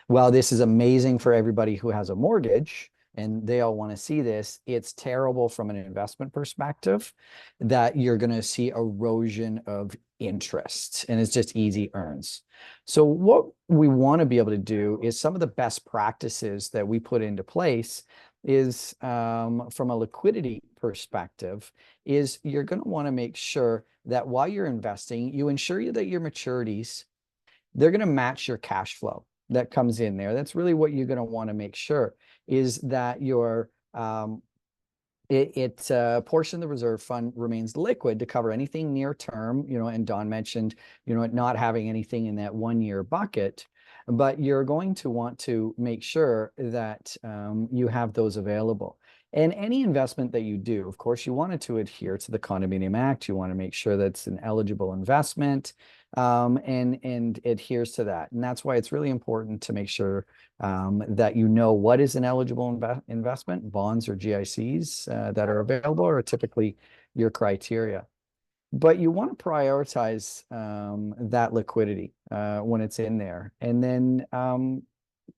Well, this is amazing for everybody who has a mortgage. and they all want to see this, it's terrible from an investment perspective that you're going to see erosion of interest, and it's just easy earns. So what we want to be able to do is some of the best practices that we put into place is from a liquidity perspective, is you're going to want to make sure that while you're investing, you ensure that your maturities, they're going to match your cash flow that comes in there. That's really what you're going to want to make sure, is that your portion of the reserve fund remains liquid to cover anything near term, and Don mentioned, not having anything in that 1 year bucket, but you're going to want to make sure that you have those available. And any investment that you do, of course, you want it to adhere to the Condominium Act. You want to make sure that it's an eligible investment, and adheres to that. And that's why it's really important to make sure that what is an eligible investment. Bonds or GICs that are available are typically your criteria. But you want to prioritize that liquidity when it's in there. And then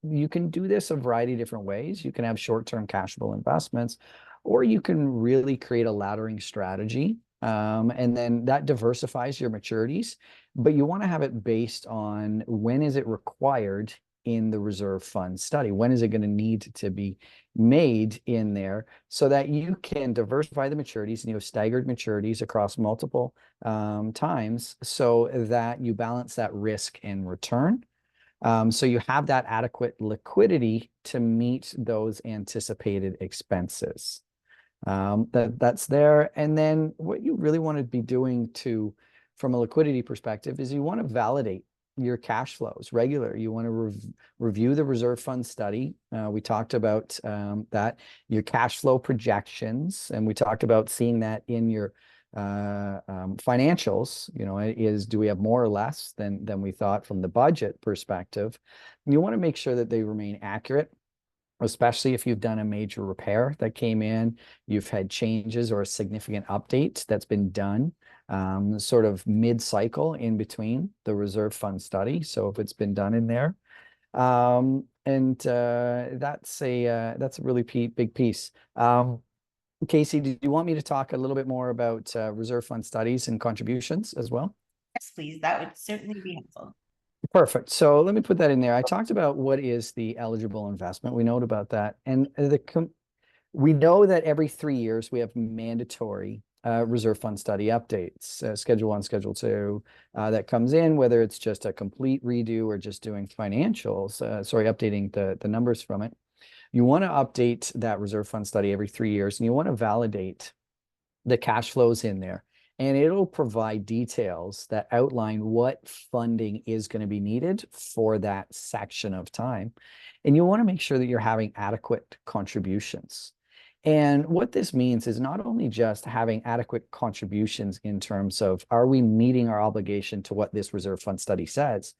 you can do this a variety of different ways. You can have short-term cashable investments, or you can really create a laddering strategy. And then that diversifies your maturities, but you want to have it based on when is it required in the reserve fund study? When is it going to need to be made in there, so that you can diversify the maturities, and you have staggered maturities across multiple times, so that you balance that risk and return. So you have that adequate liquidity to meet those anticipated expenses. That's there. And then what you really want to be doing from a liquidity perspective, is you want to validate your cash flows regularly. You want to review the reserve fund study. We talked about that, your cash flow projections, and we talked about seeing that in your financials. Do we have more or less than we thought from the budget perspective? And you want to make sure that they remain accurate, especially if you've done a major repair that came in, you've had changes or a significant update that's been done sort of mid-cycle in between the reserve fund study. So if it's been done in there, that's a really big piece. Casey, do you want me to talk a little bit more about reserve fund studies and contributions as well? Yes, please. That would certainly be helpful. Perfect. So let me put that in there. I talked about what is the eligible investment. We note about that. And we know that every 3 years we have mandatory reserve fund study updates, Schedule 1, Schedule 2, that comes in, whether it's just a complete redo or just doing financials, updating the numbers from it. You want to update that reserve fund study every 3 years, and you want to validate the cash flows in there. And it'll provide details that outline what funding is going to be needed for that section of time. And you want to make sure that you're having adequate contributions. And what this means is not only just having adequate contributions in terms of, are we meeting our obligation to what this reserve fund study says?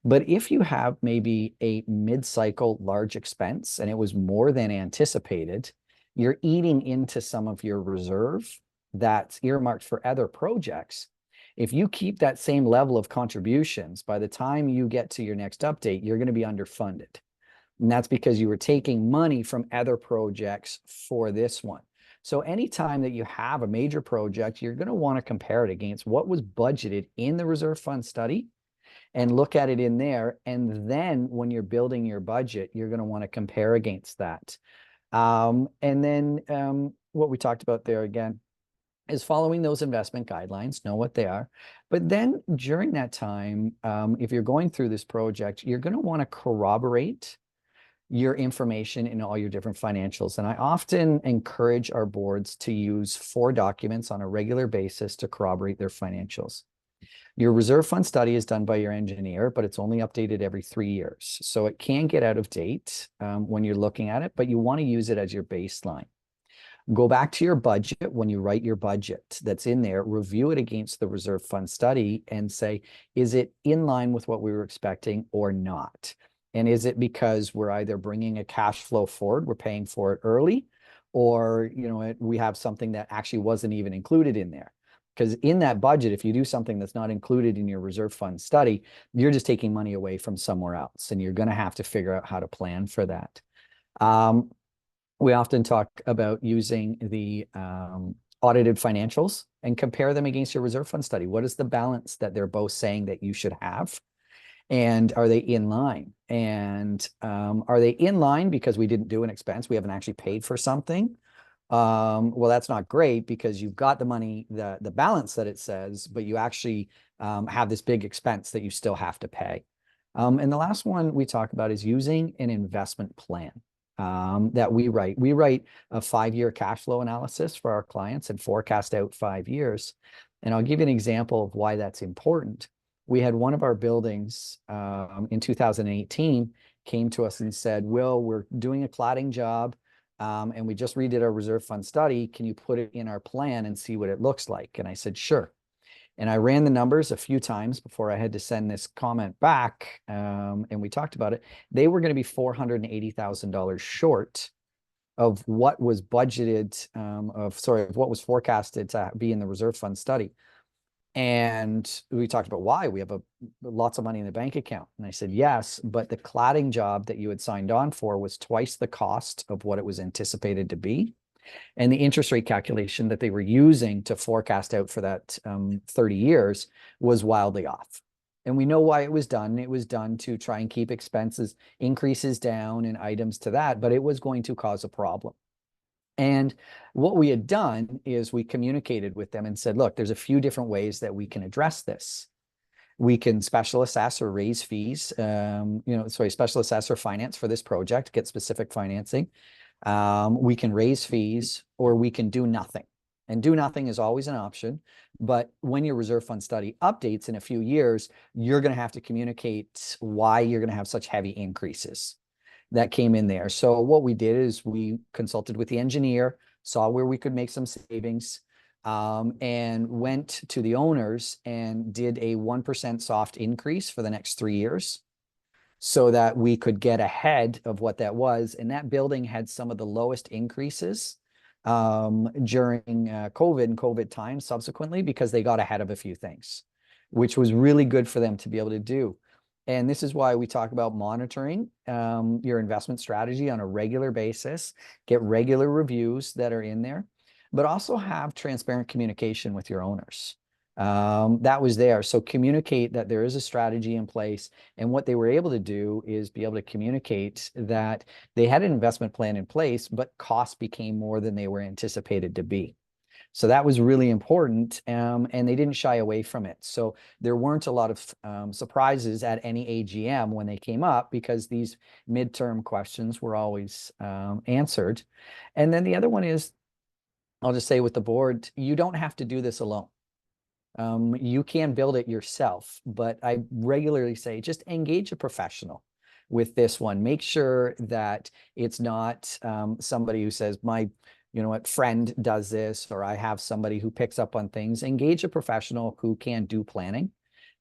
But if you have maybe a mid-cycle large expense and it was more than anticipated, you're eating into some of your reserve that's earmarked for other projects. If you keep that same level of contributions, by the time you get to your next update, you're going to be underfunded. And that's because you were taking money from other projects for this one. So anytime that you have a major project, you're going to want to compare it against what was budgeted in the reserve fund study and look at it in there. And then when you're building your budget, you're going to want to compare against that. And then what we talked about there again is following those investment guidelines, know what they are. But then during that time, if you're going through this project, you're going to want to corroborate your information in all your different financials. And I often encourage our boards to use 4 documents on a regular basis to corroborate their financials. Your reserve fund study is done by your engineer, but it's only updated every 3 years. So it can get out of date when you're looking at it, but you want to use it as your baseline. Go back to your budget when you write your budget that's in there, review it against the reserve fund study and say, is it in line with what we were expecting or not? And is it because we're either bringing a cash flow forward, we're paying for it early, or we have something that actually wasn't even included in there? Because in that budget, if you do something that's not included in your reserve fund study, you're just taking money away from somewhere else, and you're going to have to figure out how to plan for that. we often talk about using the audited financials and compare them against your reserve fund study. What is the balance that they're both saying that you should have? And are they in line? And are they in line because we didn't do an expense? We haven't actually paid for something. Well, that's not great because you've got the money, the balance that it says, but you actually have this big expense that you still have to pay. And the last one we talk about is using an investment plan that we write. We write a 5-year cash flow analysis for our clients and forecast out 5 years. And I'll give you an example of why that's important. We had one of our buildings in 2018 came to us and said, Will, we're doing a cladding job and we just redid our reserve fund study. Can you put it in our plan and see what it looks like? And I said, sure. And I ran the numbers a few times before I had to send this comment back. And we talked about it. They were going to be $480,000 short of what was budgeted, of what was forecasted to be in the reserve fund study. And we talked about why. We have lots of money in the bank account. And I said, yes, but the cladding job that you had signed on for was twice the cost of what it was anticipated to be. And the interest rate calculation that they were using to forecast out for that 30 years was wildly off. And we know why it was done. It was done to try and keep expenses increases down and items to that, but it was going to cause a problem. And what we had done is we communicated with them and said, look, there's a few different ways that we can address this. We can special assess or raise fees, special assess or finance for this project, get specific financing. We can raise fees or we can do nothing. And do nothing is always an option. But when your reserve fund study updates in a few years, you're going to have to communicate why you're going to have such heavy increases that came in there. So what we did is we consulted with the engineer, saw where we could make some savings, and went to the owners and did a 1% soft increase for the next 3 years so that we could get ahead of what that was. And that building had some of the lowest increases during COVID and COVID times subsequently because they got ahead of a few things, which was really good for them to be able to do. And this is why we talk about monitoring your investment strategy on a regular basis, get regular reviews that are in there, but also have transparent communication with your owners. That was there. So communicate that there is a strategy in place. And what they were able to do is be able to communicate that they had an investment plan in place, but costs became more than they were anticipated to be. So that was really important, and they didn't shy away from it. So there weren't a lot of surprises at any AGM when they came up because these midterm questions were always answered. And then the other one is, I'll just say with the board, you don't have to do this alone. You can build it yourself, but I regularly say just engage a professional with this one. Make sure that it's not somebody who says, my friend does this, or I have somebody who picks up on things. Engage a professional who can do planning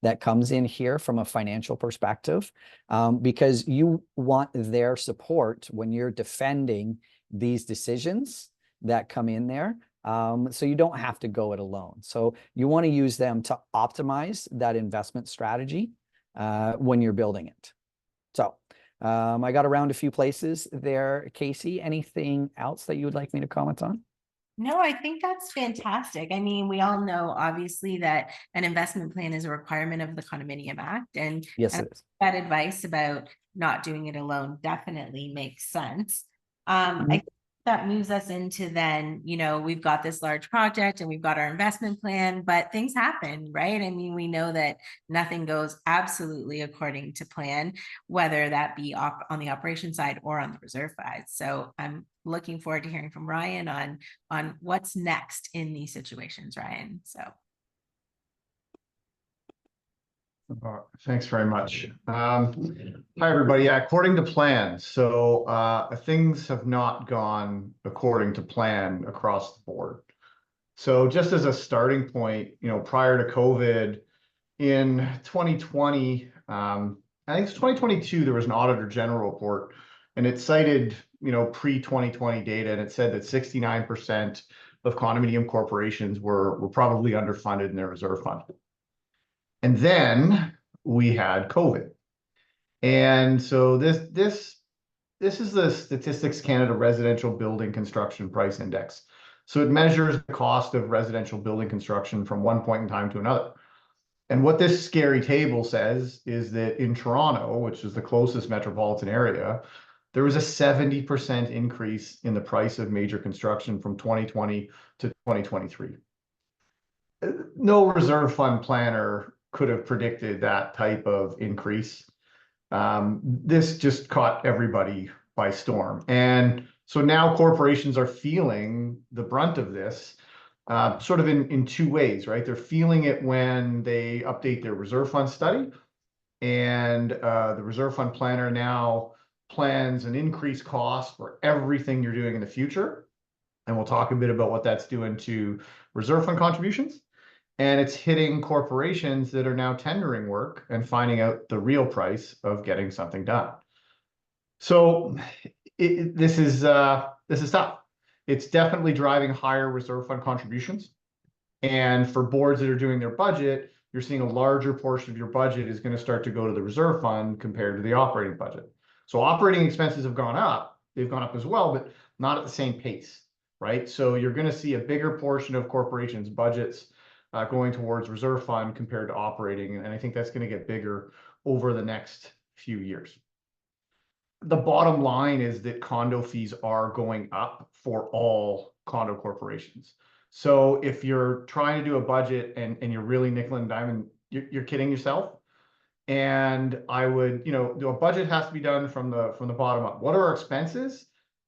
that comes in here from a financial perspective, because you want their support when you're defending these decisions that come in there. So you don't have to go it alone. So you want to use them to optimize that investment strategy when you're building it. So I got around a few places there. Casey, anything else that you would like me to comment on? No, I think that's fantastic. I mean, we all know obviously that an investment plan is a requirement of the Condominium Act, and Yes, it is. that advice about not doing it alone definitely makes sense. Mhm. I think that moves us into then, we've got this large project and we've got our investment plan, but things happen, right? I mean, we know that nothing goes absolutely according to plan, whether that be on the operation side or on the reserve side. So I'm looking forward to hearing from Ryan on what's next in these situations, Ryan. So. Thanks very much. Hi, everybody. Yeah, according to plan. So things have not gone according to plan across the board. So just as a starting point, prior to COVID in 2020, I think it's 2022, there was an Auditor General report, and it cited, pre-2020 data, and it said that 69% of condominium corporations were probably underfunded in their reserve fund. And then we had COVID. And so this this is the Statistics Canada Residential Building Construction Price Index. So it measures the cost of residential building construction from one point in time to another. And what this scary table says is that in Toronto, which is the closest metropolitan area, there was a 70% increase in the price of major construction from 2020 to 2023. No reserve fund planner could have predicted that type of increase. This just caught everybody by storm. And so now corporations are feeling the brunt of this sort of in two ways, right? They're feeling it when they update their reserve fund study, and the reserve fund planner now plans an increased cost for everything you're doing in the future. And we'll talk a bit about what that's doing to reserve fund contributions. And it's hitting corporations that are now tendering work and finding out the real price of getting something done. So this is tough. It's definitely driving higher reserve fund contributions. And for boards that are doing their budget, you're seeing a larger portion of your budget is going to start to go to the reserve fund compared to the operating budget. So operating expenses have gone up. They've gone up as well, but not at the same pace, right? So you're going to see a bigger portion of corporations' budgets going towards reserve fund compared to operating. And I think that's going to get bigger over the next few years. The bottom line is that condo fees are going up for all condo corporations. So if you're trying to do a budget and you're really nickel and diming, you're kidding yourself. And I would, a budget has to be done from the bottom up. What are our expenses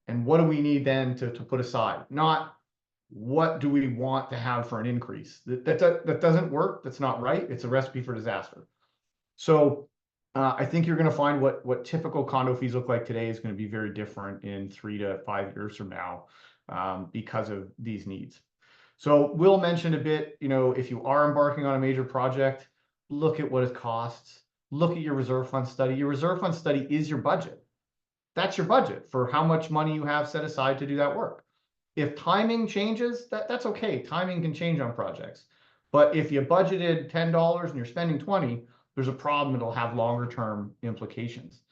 and what do we need then to put aside? Not what do we want to have for an increase? That doesn't work. That's not right. It's a recipe for disaster. So I think you're going to find what typical condo fees look like today is going to be very different in 3 to 5 years from now because of these needs. So Will mentioned a bit, if you are embarking on a major project, look at what it costs. Look at your reserve fund study. Your reserve fund study is your budget. That's your budget for how much money you have set aside to do that work. If timing changes, that's okay. Timing can change on projects. But if you budgeted $10 and you're spending 20, there's a problem. It'll have longer term implications.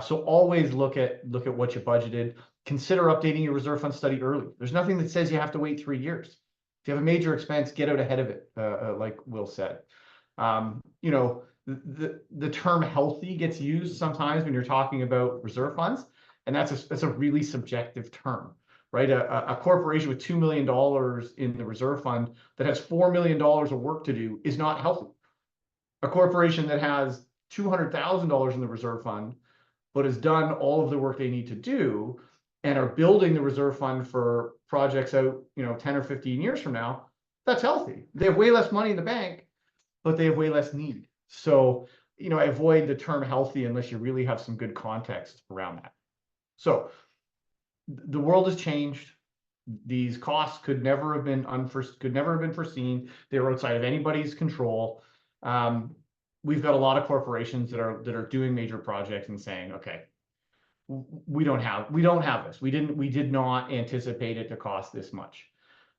So always look at what you budgeted. Consider updating your reserve fund study early. There's nothing that says you have to wait 3 years. If you have a major expense, get out ahead of it, like Will said. The term healthy gets used sometimes when you're talking about reserve funds, and that's a really subjective term, right? A corporation with $2 million in the reserve fund that has $4 million of work to do is not healthy. A corporation that has $200,000 in the reserve fund, but has done all of the work they need to do and are building the reserve fund for projects out, 10 or 15 years from now, that's healthy. They have way less money in the bank, but they have way less need. So, I avoid the term healthy unless you really have some good context around that. So the world has changed. These costs could never have been foreseen. They were outside of anybody's control. We've got a lot of corporations that are doing major projects and saying, okay, we don't have this. We did not anticipate it to cost this much.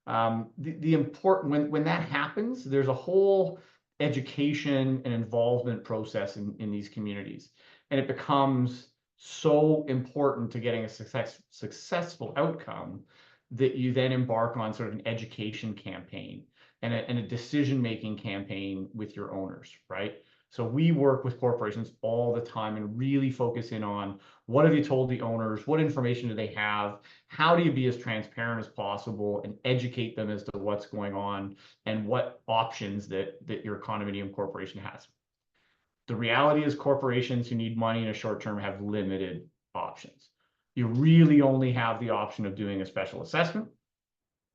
The important when that happens, there's a whole education and involvement process in these communities, and it becomes so important to getting a successful outcome that you then embark on sort of an education campaign and a decision-making campaign with your owners, right? So we work with corporations all the time and really focus in on what have you told the owners, what information do they have, how do you be as transparent as possible and educate them as to what's going on and what options that your condominium corporation has. The reality is corporations who need money in a short term have limited options. You really only have the option of doing a special assessment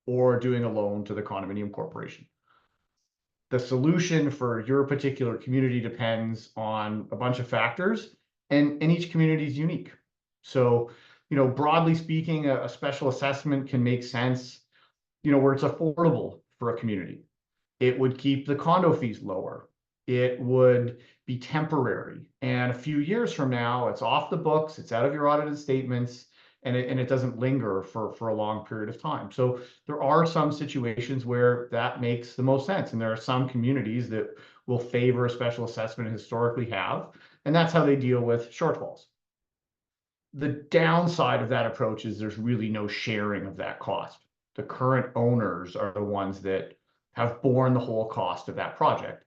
or doing a loan to the condominium corporation. The solution for your particular community depends on a bunch of factors, and each community is unique. So, broadly speaking, a special assessment can make sense, where it's affordable for a community. It would keep the condo fees lower. It would be temporary. And a few years from now, it's off the books, it's out of your audited statements, and it doesn't linger for a long period of time. So there are some situations where that makes the most sense. And there are some communities that will favor a special assessment and historically have, and that's how they deal with shortfalls. The downside of that approach is there's really no sharing of that cost. The current owners are the ones that have borne the whole cost of that project.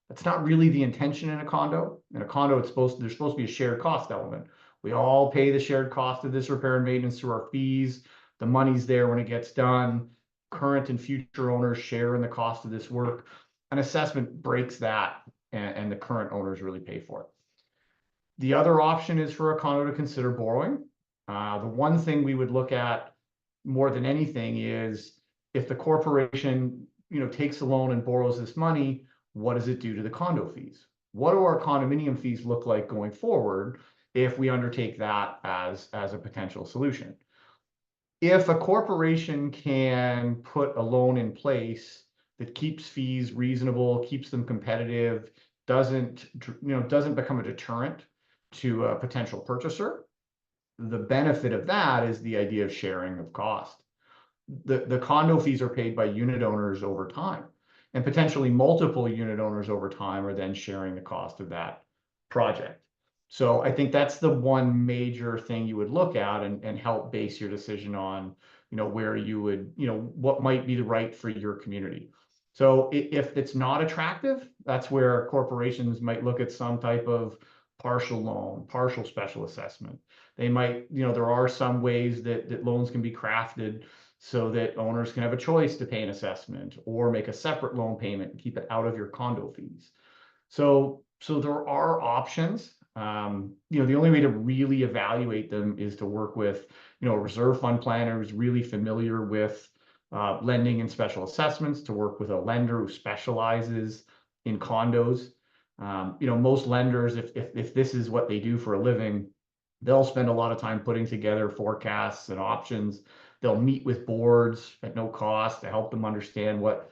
That's not really the intention in a condo. In a condo, there's supposed to be a shared cost element. We all pay the shared cost of this repair and maintenance through our fees. The money's there when it gets done. Current and future owners share in the cost of this work. An assessment breaks that, and the current owners really pay for it. The other option is for a condo to consider borrowing. The one thing we would look at more than anything is if the corporation, takes a loan and borrows this money, what does it do to the condo fees? What do our condominium fees look like going forward if we undertake that as a potential solution? If a corporation can put a loan in place that keeps fees reasonable, keeps them competitive, doesn't become a deterrent to a potential purchaser, the benefit of that is the idea of sharing of cost. The condo fees are paid by unit owners over time, and potentially multiple unit owners over time are then sharing the cost of that project. So I think that's the one major thing you would look at and help base your decision on, where you would, what might be the right for your community. So if it's not attractive, that's where corporations might look at some type of partial loan, partial special assessment. They might, there are some ways that loans can be crafted so that owners can have a choice to pay an assessment or make a separate loan payment and keep it out of your condo fees. So there are options. The only way to really evaluate them is to work with, a reserve fund planner who's really familiar with lending and special assessments, to work with a lender who specializes in condos. Most lenders, if this is what they do for a living, they'll spend a lot of time putting together forecasts and options. They'll meet with boards at no cost to help them understand what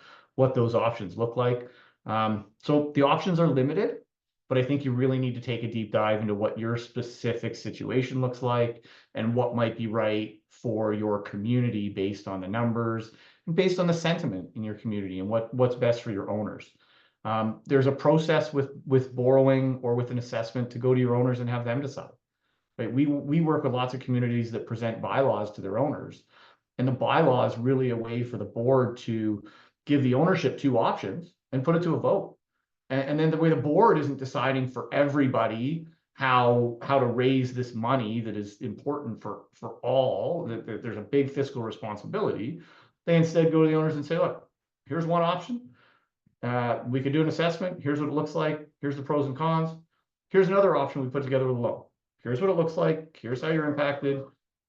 those options look like. So the options are limited, but I think you really need to take a deep dive into what your specific situation looks like and what might be right for your community based on the numbers and based on the sentiment in your community and what's best for your owners. There's a process with borrowing or with an assessment to go to your owners and have them decide. Right? We work with lots of communities that present bylaws to their owners, and the bylaw is really a way for the board to give the ownership two options and put it to a vote. And then the way the board isn't deciding for everybody how to raise this money that is important for all, that there's a big fiscal responsibility. They instead go to the owners and say, look, here's one option. We could do an assessment. Here's what it looks like. Here's the pros and cons. Here's another option we put together with a loan. Here's what it looks like. Here's how you're impacted.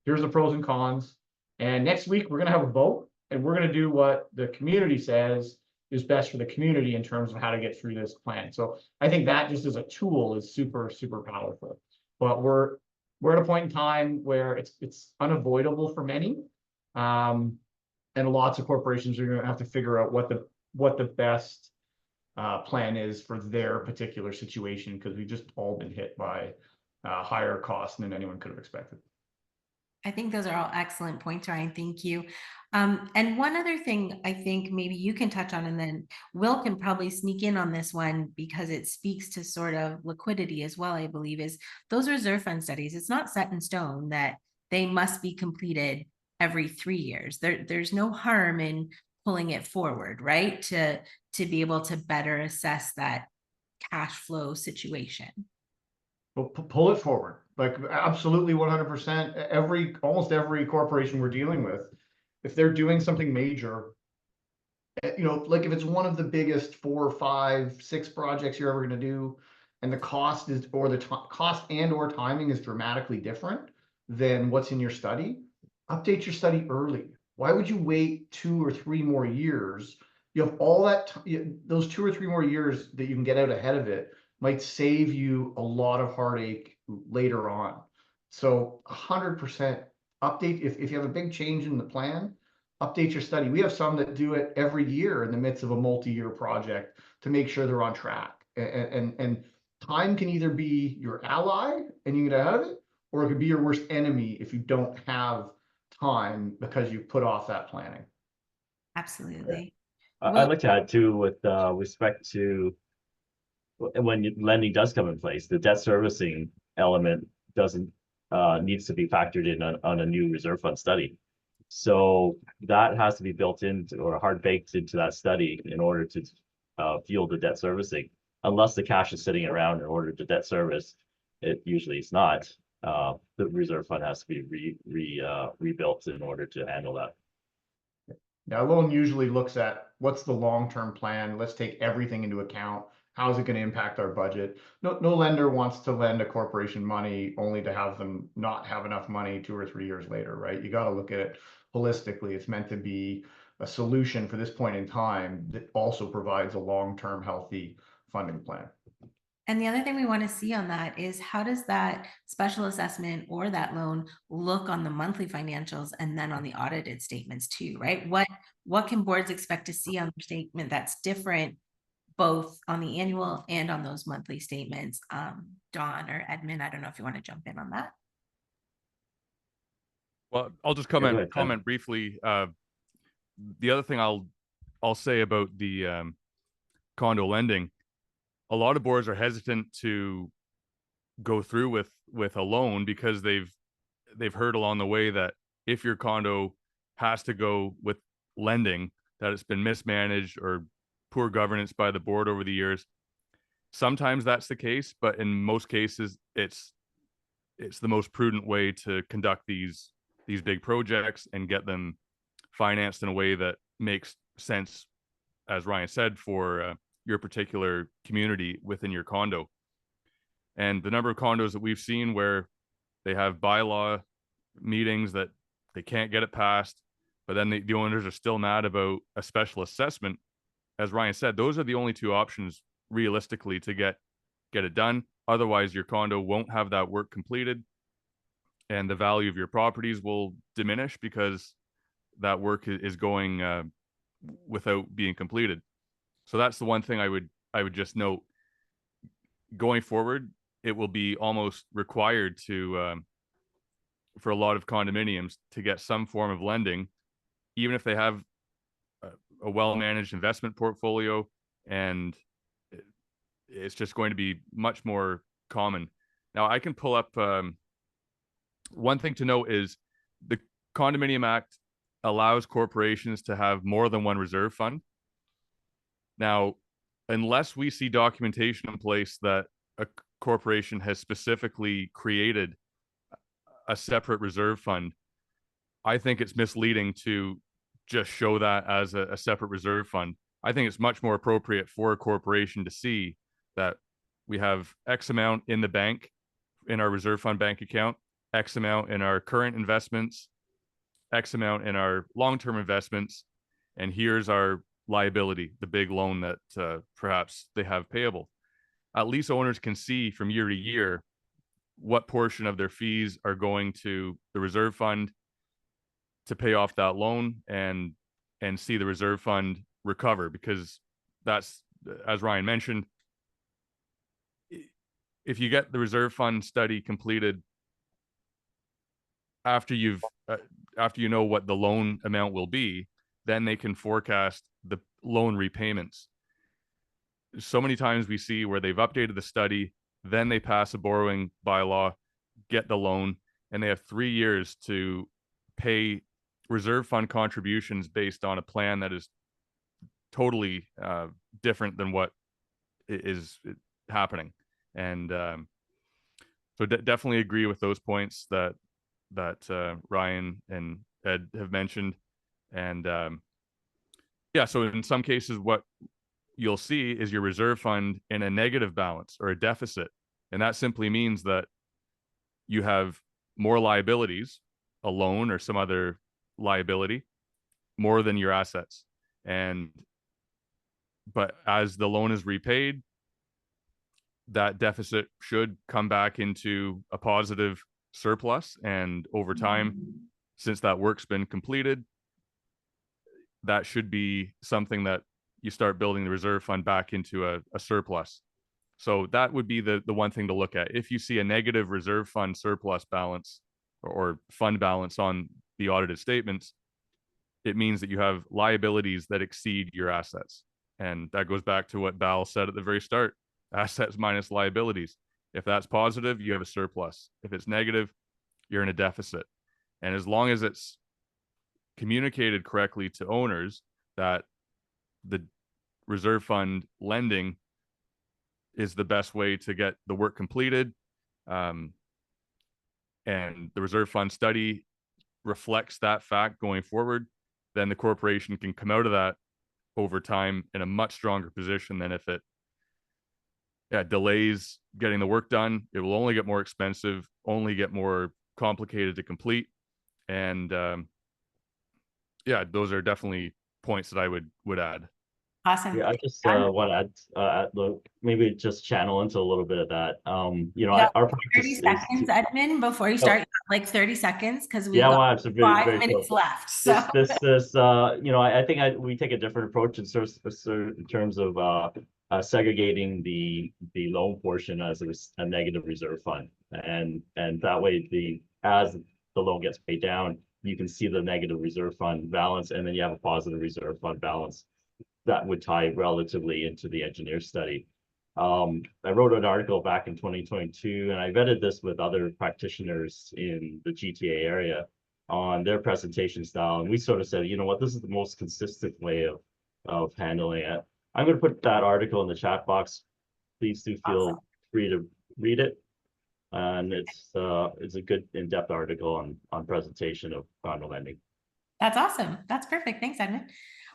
Here's the pros and cons. And next week, we're going to have a vote, and we're going to do what the community says is best for the community in terms of how to get through this plan. So I think that just as a tool is super, super powerful. But we're at a point in time where it's unavoidable for many. And lots of corporations are going to have to figure out what the best plan is for their particular situation, because we've just all been hit by higher costs than anyone could have expected. I think those are all excellent points, Ryan. Thank you. And one other thing I think maybe you can touch on, and then Will can probably sneak in on this one because it speaks to sort of liquidity as well, I believe, is those reserve fund studies. It's not set in stone that they must be completed every 3 years. There's no harm in pulling it forward, right? To be able to better assess that cash flow situation. Well, pull it forward, like absolutely 100%. Almost every corporation we're dealing with, if they're doing something major, like if it's one of the biggest 4, 5, 6 projects you're ever going to do, and the cost is, or the cost and or timing is dramatically different than what's in your study, update your study early. Why would you wait 2 or 3 more years? You have all that, those 2 or 3 more years that you can get out ahead of it might save you a lot of heartache later on. So 100% update. If you have a big change in the plan, update your study. We have some that do it every year in the midst of a multi-year project to make sure they're on track. And time can either be your ally and you get ahead of it, or it could be your worst enemy if you don't have time because you put off that planning. Absolutely. I'd like to add too, with respect to when lending does come in place, the debt servicing element doesn't needs to be factored in on a new reserve fund study. So that has to be built into or hard baked into that study in order to fuel the debt servicing. Unless the cash is sitting around in order to debt service, it usually is not. The reserve fund has to be rebuilt in order to handle that. Now, a loan usually looks at what's the long-term plan. Let's take everything into account. How is it going to impact our budget? No lender wants to lend a corporation money only to have them not have enough money 2 or 3 years later, right? You got to look at it holistically. It's meant to be a solution for this point in time that also provides a long-term healthy funding plan. And the other thing we want to see on that is how does that special assessment or that loan look on the monthly financials and then on the audited statements too, right? What can boards expect to see on the statement that's different both on the annual and on those monthly statements? Dawn or Edmund, I don't know if you want to jump in on that. Well, I'll just go ahead, comment briefly. The other thing I'll say about the condo lending, a lot of boards are hesitant to go through with a loan because they've heard along the way that if your condo has to go with lending, that it's been mismanaged or poor governance by the board over the years. Sometimes that's the case, but in most cases, it's the most prudent way to conduct these big projects and get them financed in a way that makes sense, as Ryan said, for your particular community within your condo. And the number of condos that we've seen where they have bylaw meetings that they can't get it passed, but then the owners are still mad about a special assessment. As Ryan said, those are the only two options realistically to get it done. Otherwise, your condo won't have that work completed and the value of your properties will diminish because that work is going without being completed. So that's the one thing I would just note. Going forward, it will be almost required to for a lot of condominiums to get some form of lending, even if they have a well-managed investment portfolio, and it's just going to be much more common. Now, I can pull up one thing to note is the Condominium Act allows corporations to have more than one reserve fund. Now, unless we see documentation in place that a corporation has specifically created a separate reserve fund, I think it's misleading to just show that as a separate reserve fund. I think it's much more appropriate for a corporation to see that we have X amount in the bank, in our reserve fund bank account, X amount in our current investments, X amount in our long-term investments, and here's our liability, the big loan that perhaps they have payable. At least owners can see from year to year what portion of their fees are going to the reserve fund to pay off that loan, and see the reserve fund recover, because that's, as Ryan mentioned, if you get the reserve fund study completed after you know what the loan amount will be, then they can forecast the loan repayments. So many times we see where they've updated the study, then they pass a borrowing bylaw, get the loan, and they have 3 years to pay reserve fund contributions based on a plan that is totally different than what is happening. And so definitely agree with those points that Ryan and Ed have mentioned. And yeah, so in some cases, what you'll see is your reserve fund in a negative balance or a deficit. And that simply means that you have more liabilities, a loan or some other liability, more than your assets. But as the loan is repaid, that deficit should come back into a positive surplus. And over time, since that work's been completed, that should be something that you start building the reserve fund back into a surplus. So that would be the one thing to look at. If you see a negative reserve fund surplus balance or fund balance on the audited statements, it means that you have liabilities that exceed your assets. And that goes back to what Bal said at the very start, assets minus liabilities. If that's positive, you have a surplus. If it's negative, you're in a deficit. And as long as it's communicated correctly to owners that the reserve fund lending is the best way to get the work completed, and the reserve fund study reflects that fact going forward, then the corporation can come out of that over time in a much stronger position than if it delays getting the work done. It will only get more expensive, only get more complicated to complete. And those are definitely points that I would add. Awesome. Yeah, I just Done. want to add, maybe just channel into a little bit of that. You know, You got our 30 practice is seconds, Edmund, before you start, like 30 seconds, because we've yeah, got well, it's a very, 5 very minutes close. left. So This is you know, I think we take a different approach in terms of segregating the loan portion as a negative reserve fund, and that way as the loan gets paid down, you can see the negative reserve fund balance, and then you have a positive reserve fund balance that would tie relatively into the engineer study. I wrote an article back in 2022, and I vetted this with other practitioners in the GTA area on their presentation style. And we sort of said, you know what, this is the most consistent way of handling it. I'm going to put that article in the chat box. Please do feel free to read it. And it's a good in-depth article on presentation of condo lending. that's awesome. That's perfect. Thanks, Edmund.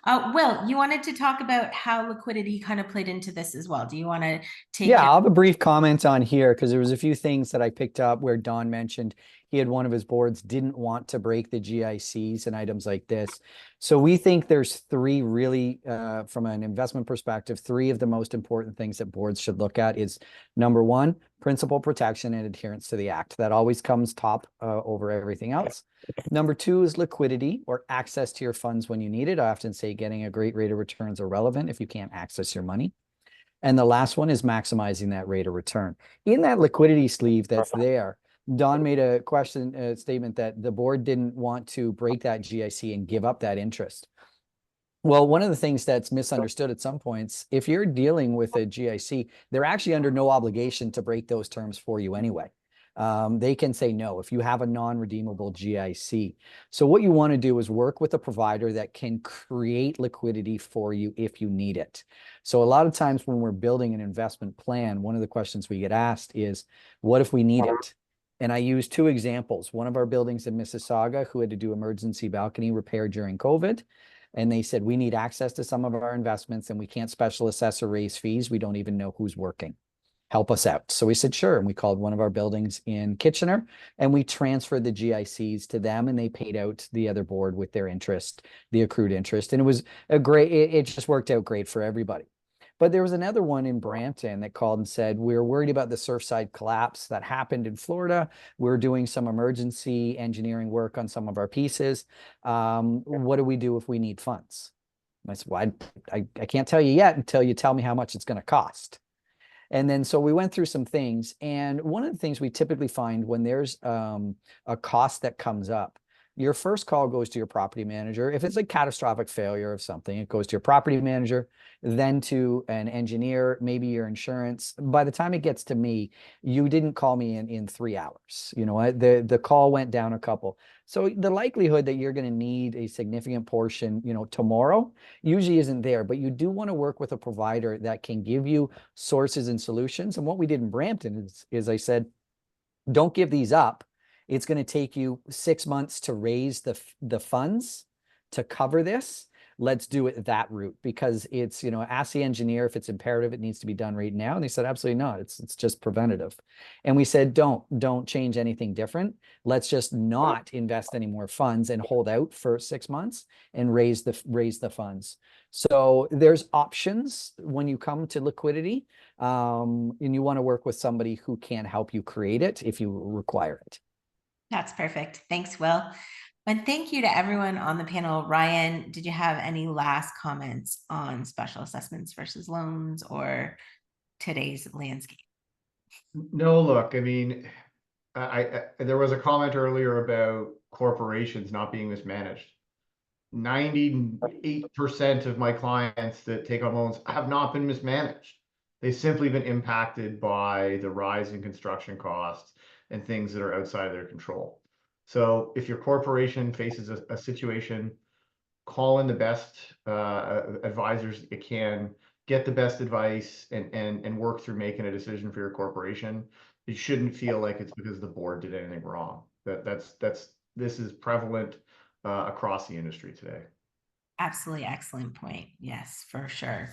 Will, you wanted to talk about how liquidity kind of played into this as well. Do you want to take Yeah, I'll have a brief comment on here because there was a few things that I picked up where Don mentioned he had one of his boards didn't want to break the GICs and items like this. So we think there's three really, from an investment perspective, three of the most important things that boards should look at is number one, principal protection and adherence to the act. That always comes top over everything else. Number two is liquidity or access to your funds when you need it. I often say getting a great rate of return is irrelevant if you can't access your money. And the last one is maximizing that rate of return. In that liquidity sleeve that's there, Don made a statement that the board didn't want to break that GIC and give up that interest. Well, one of the things that's misunderstood at some points, if you're dealing with a GIC, they're actually under no obligation to break those terms for you anyway. They can say no if you have a non-redeemable GIC. So what you want to do is work with a provider that can create liquidity for you if you need it. So a lot of times when we're building an investment plan, one of the questions we get asked is, what if we need it? And I use two examples. One of our buildings in Mississauga who had to do emergency balcony repair during COVID. And they said, we need access to some of our investments and we can't special assess or raise fees. We don't even know who's working. Help us out. So we said, sure. And we called one of our buildings in Kitchener and we transferred the GICs to them and they paid out the other board with their interest, the accrued interest. And it was a great, it just worked out great for everybody. But there was another one in Brampton that called and said, we're worried about the Surfside collapse that happened in Florida. We're doing some emergency engineering work on some of our pieces. What do we do if we need funds? And I said, well, I can't tell you yet until you tell me how much it's going to cost. And then so we went through some things. And one of the things we typically find when there's a cost that comes up, your first call goes to your property manager. If it's a catastrophic failure of something, it goes to your property manager, then to an engineer, maybe your insurance. By the time it gets to me, you didn't call me in 3 hours. You know, the call went down a couple. So the likelihood that you're going to need a significant portion, you know, tomorrow usually isn't there, but you do want to work with a provider that can give you sources and solutions. And what we did in Brampton is I said, don't give these up. It's going to take you 6 months to raise the funds to cover this. Let's do it that route because it's, you know, ask the engineer if it's imperative, it needs to be done right now. And they said, absolutely not. It's just preventative. And we said, don't change anything different. Let's just not invest any more funds and hold out for 6 months and raise the funds. So there's options when you come to liquidity, and you want to work with somebody who can help you create it if you require it. that's perfect. Thanks, Will. And thank you to everyone on the panel. Ryan, did you have any last comments on special assessments versus loans or today's landscape? No, look, I mean, there was a comment earlier about corporations not being mismanaged. 98% of my clients that take on loans have not been mismanaged. They've simply been impacted by the rise in construction costs and things that are outside of their control. So if your corporation faces a situation, call in the best advisors that you can, get the best advice, and work through making a decision for your corporation. You shouldn't feel like it's because the board did anything wrong. This is prevalent across the industry today. Absolutely excellent point. Yes, for sure.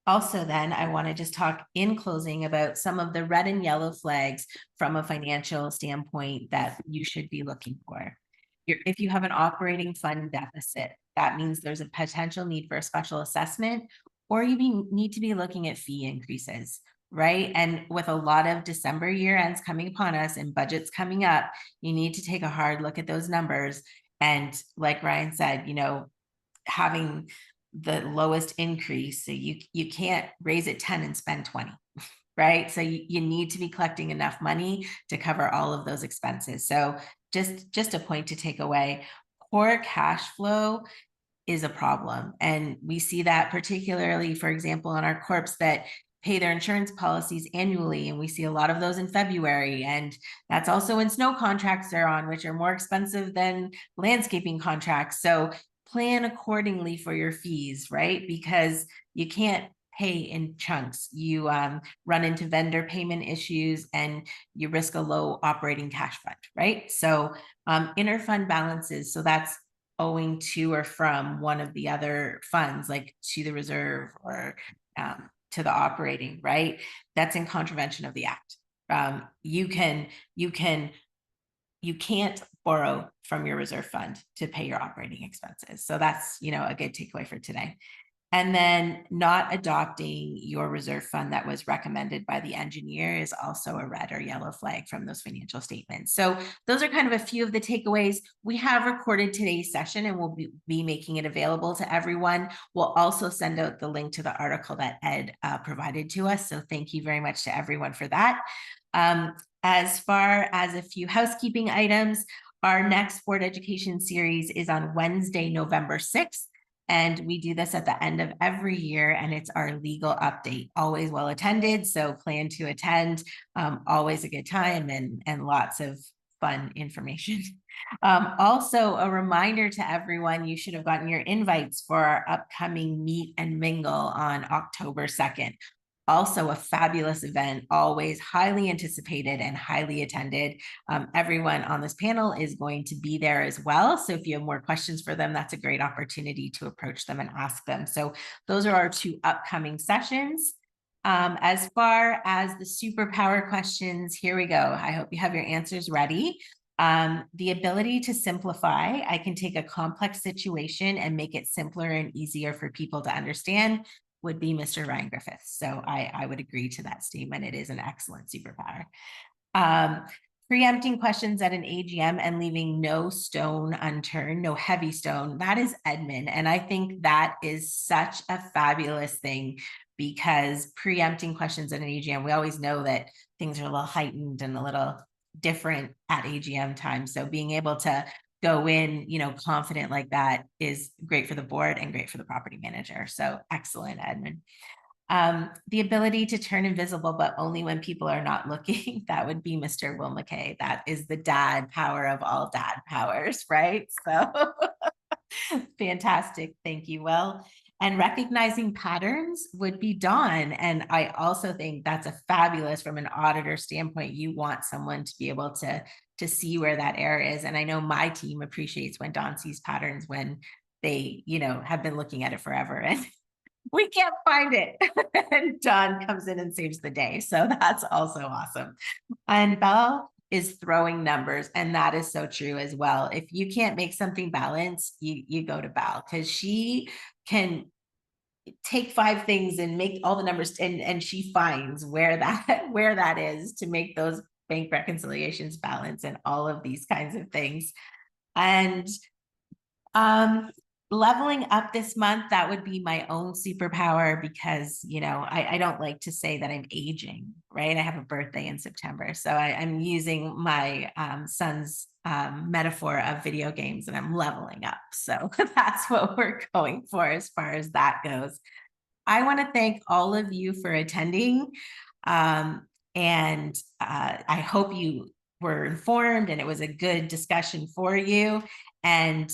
Also, then I want to just talk in closing about some of the red and yellow flags from a financial standpoint that you should be looking for. If you have an operating fund deficit, that means there's a potential need for a special assessment, or you need to be looking at fee increases, right? And with a lot of December year ends coming upon us and budgets coming up, you need to take a hard look at those numbers. And like Ryan said, you know, having the lowest increase, so you can't raise it 10 and spend 20, right? So you need to be collecting enough money to cover all of those expenses. So just a point to take away, poor cash flow is a problem. And we see that particularly, for example, in our corps that pay their insurance policies annually. And we see a lot of those in February. And that's also when snow contracts are on, which are more expensive than landscaping contracts. So plan accordingly for your fees, right? Because you can't pay in chunks. You run into vendor payment issues and you risk a low operating cash fund, right? So interfund balances, so that's owing to or from one of the other funds, like to the reserve or to the operating, right? That's in contravention of the act. You can't borrow from your reserve fund to pay your operating expenses. So that's, you know, a good takeaway for today. And then not adopting your reserve fund that was recommended by the engineer is also a red or yellow flag from those financial statements. So those are kind of a few of the takeaways. We have recorded today's session and we'll be making it available to everyone. We'll also send out the link to the article that Ed provided to us. So thank you very much to everyone for that. As far as a few housekeeping items, our next board education series is on Wednesday, November 6th. And we do this at the end of every year, and it's our legal update, always well attended. So plan to attend, always a good time and lots of fun information. Also, a reminder to everyone, you should have gotten your invites for our upcoming Meet and Mingle on October 2nd. Also a fabulous event, always highly anticipated and highly attended. Everyone on this panel is going to be there as well. So if you have more questions for them, that's a great opportunity to approach them and ask them. So those are our two upcoming sessions. As far as the superpower questions, here we go. I hope you have your answers ready. The ability to simplify. I can take a complex situation and make it simpler and easier for people to understand, would be Mr. Ryan Griffiths. So I would agree to that statement. It is an excellent superpower. Preempting questions at an AGM and leaving no stone unturned, no heavy stone, that is Edmund. And I think that is such a fabulous thing, because preempting questions at an AGM, we always know that things are a little heightened and a little different at AGM time. So being able to go in, you know, confident like that is great for the board and great for the property manager. So excellent, Edmund. The ability to turn invisible, but only when people are not looking, that would be Mr. Will Mackay. That is the dad power of all dad powers, right? So fantastic. Thank you, Will. And recognizing patterns would be Dawn. And I also think that's a fabulous, from an auditor standpoint, you want someone to be able to see where that error is. And I know my team appreciates when Dawn sees patterns when they, you know, have been looking at it forever and we can't find it. And Dawn comes in and saves the day. So that's also awesome. And Belle is throwing numbers, and that is so true as well. If you can't make something balanced, you go to Belle, because she can take 5 things and make all the numbers, and she finds where that is to make those bank reconciliations balance and all of these kinds of things. And leveling up this month, that would be my own superpower, because, you know, I don't like to say that I'm aging, right? I have a birthday in September. So I'm using my son's metaphor of video games, and I'm leveling up. So that's what we're going for as far as that goes. I want to thank all of you for attending. And I hope you were informed and it was a good discussion for you. And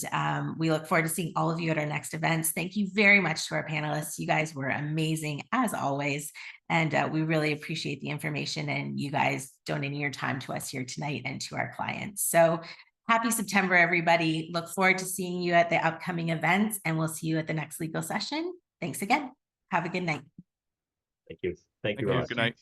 we look forward to seeing all of you at our next events. Thank you very much to our panelists. You guys were amazing as always. And we really appreciate the information and you guys donating your time to us here tonight and to our clients. So happy September, everybody. Look forward to seeing you at the upcoming events, and we'll see you at the next legal session. Thanks again. Have a good night. Thank you. Thank Thank you, you. Ross. Good night.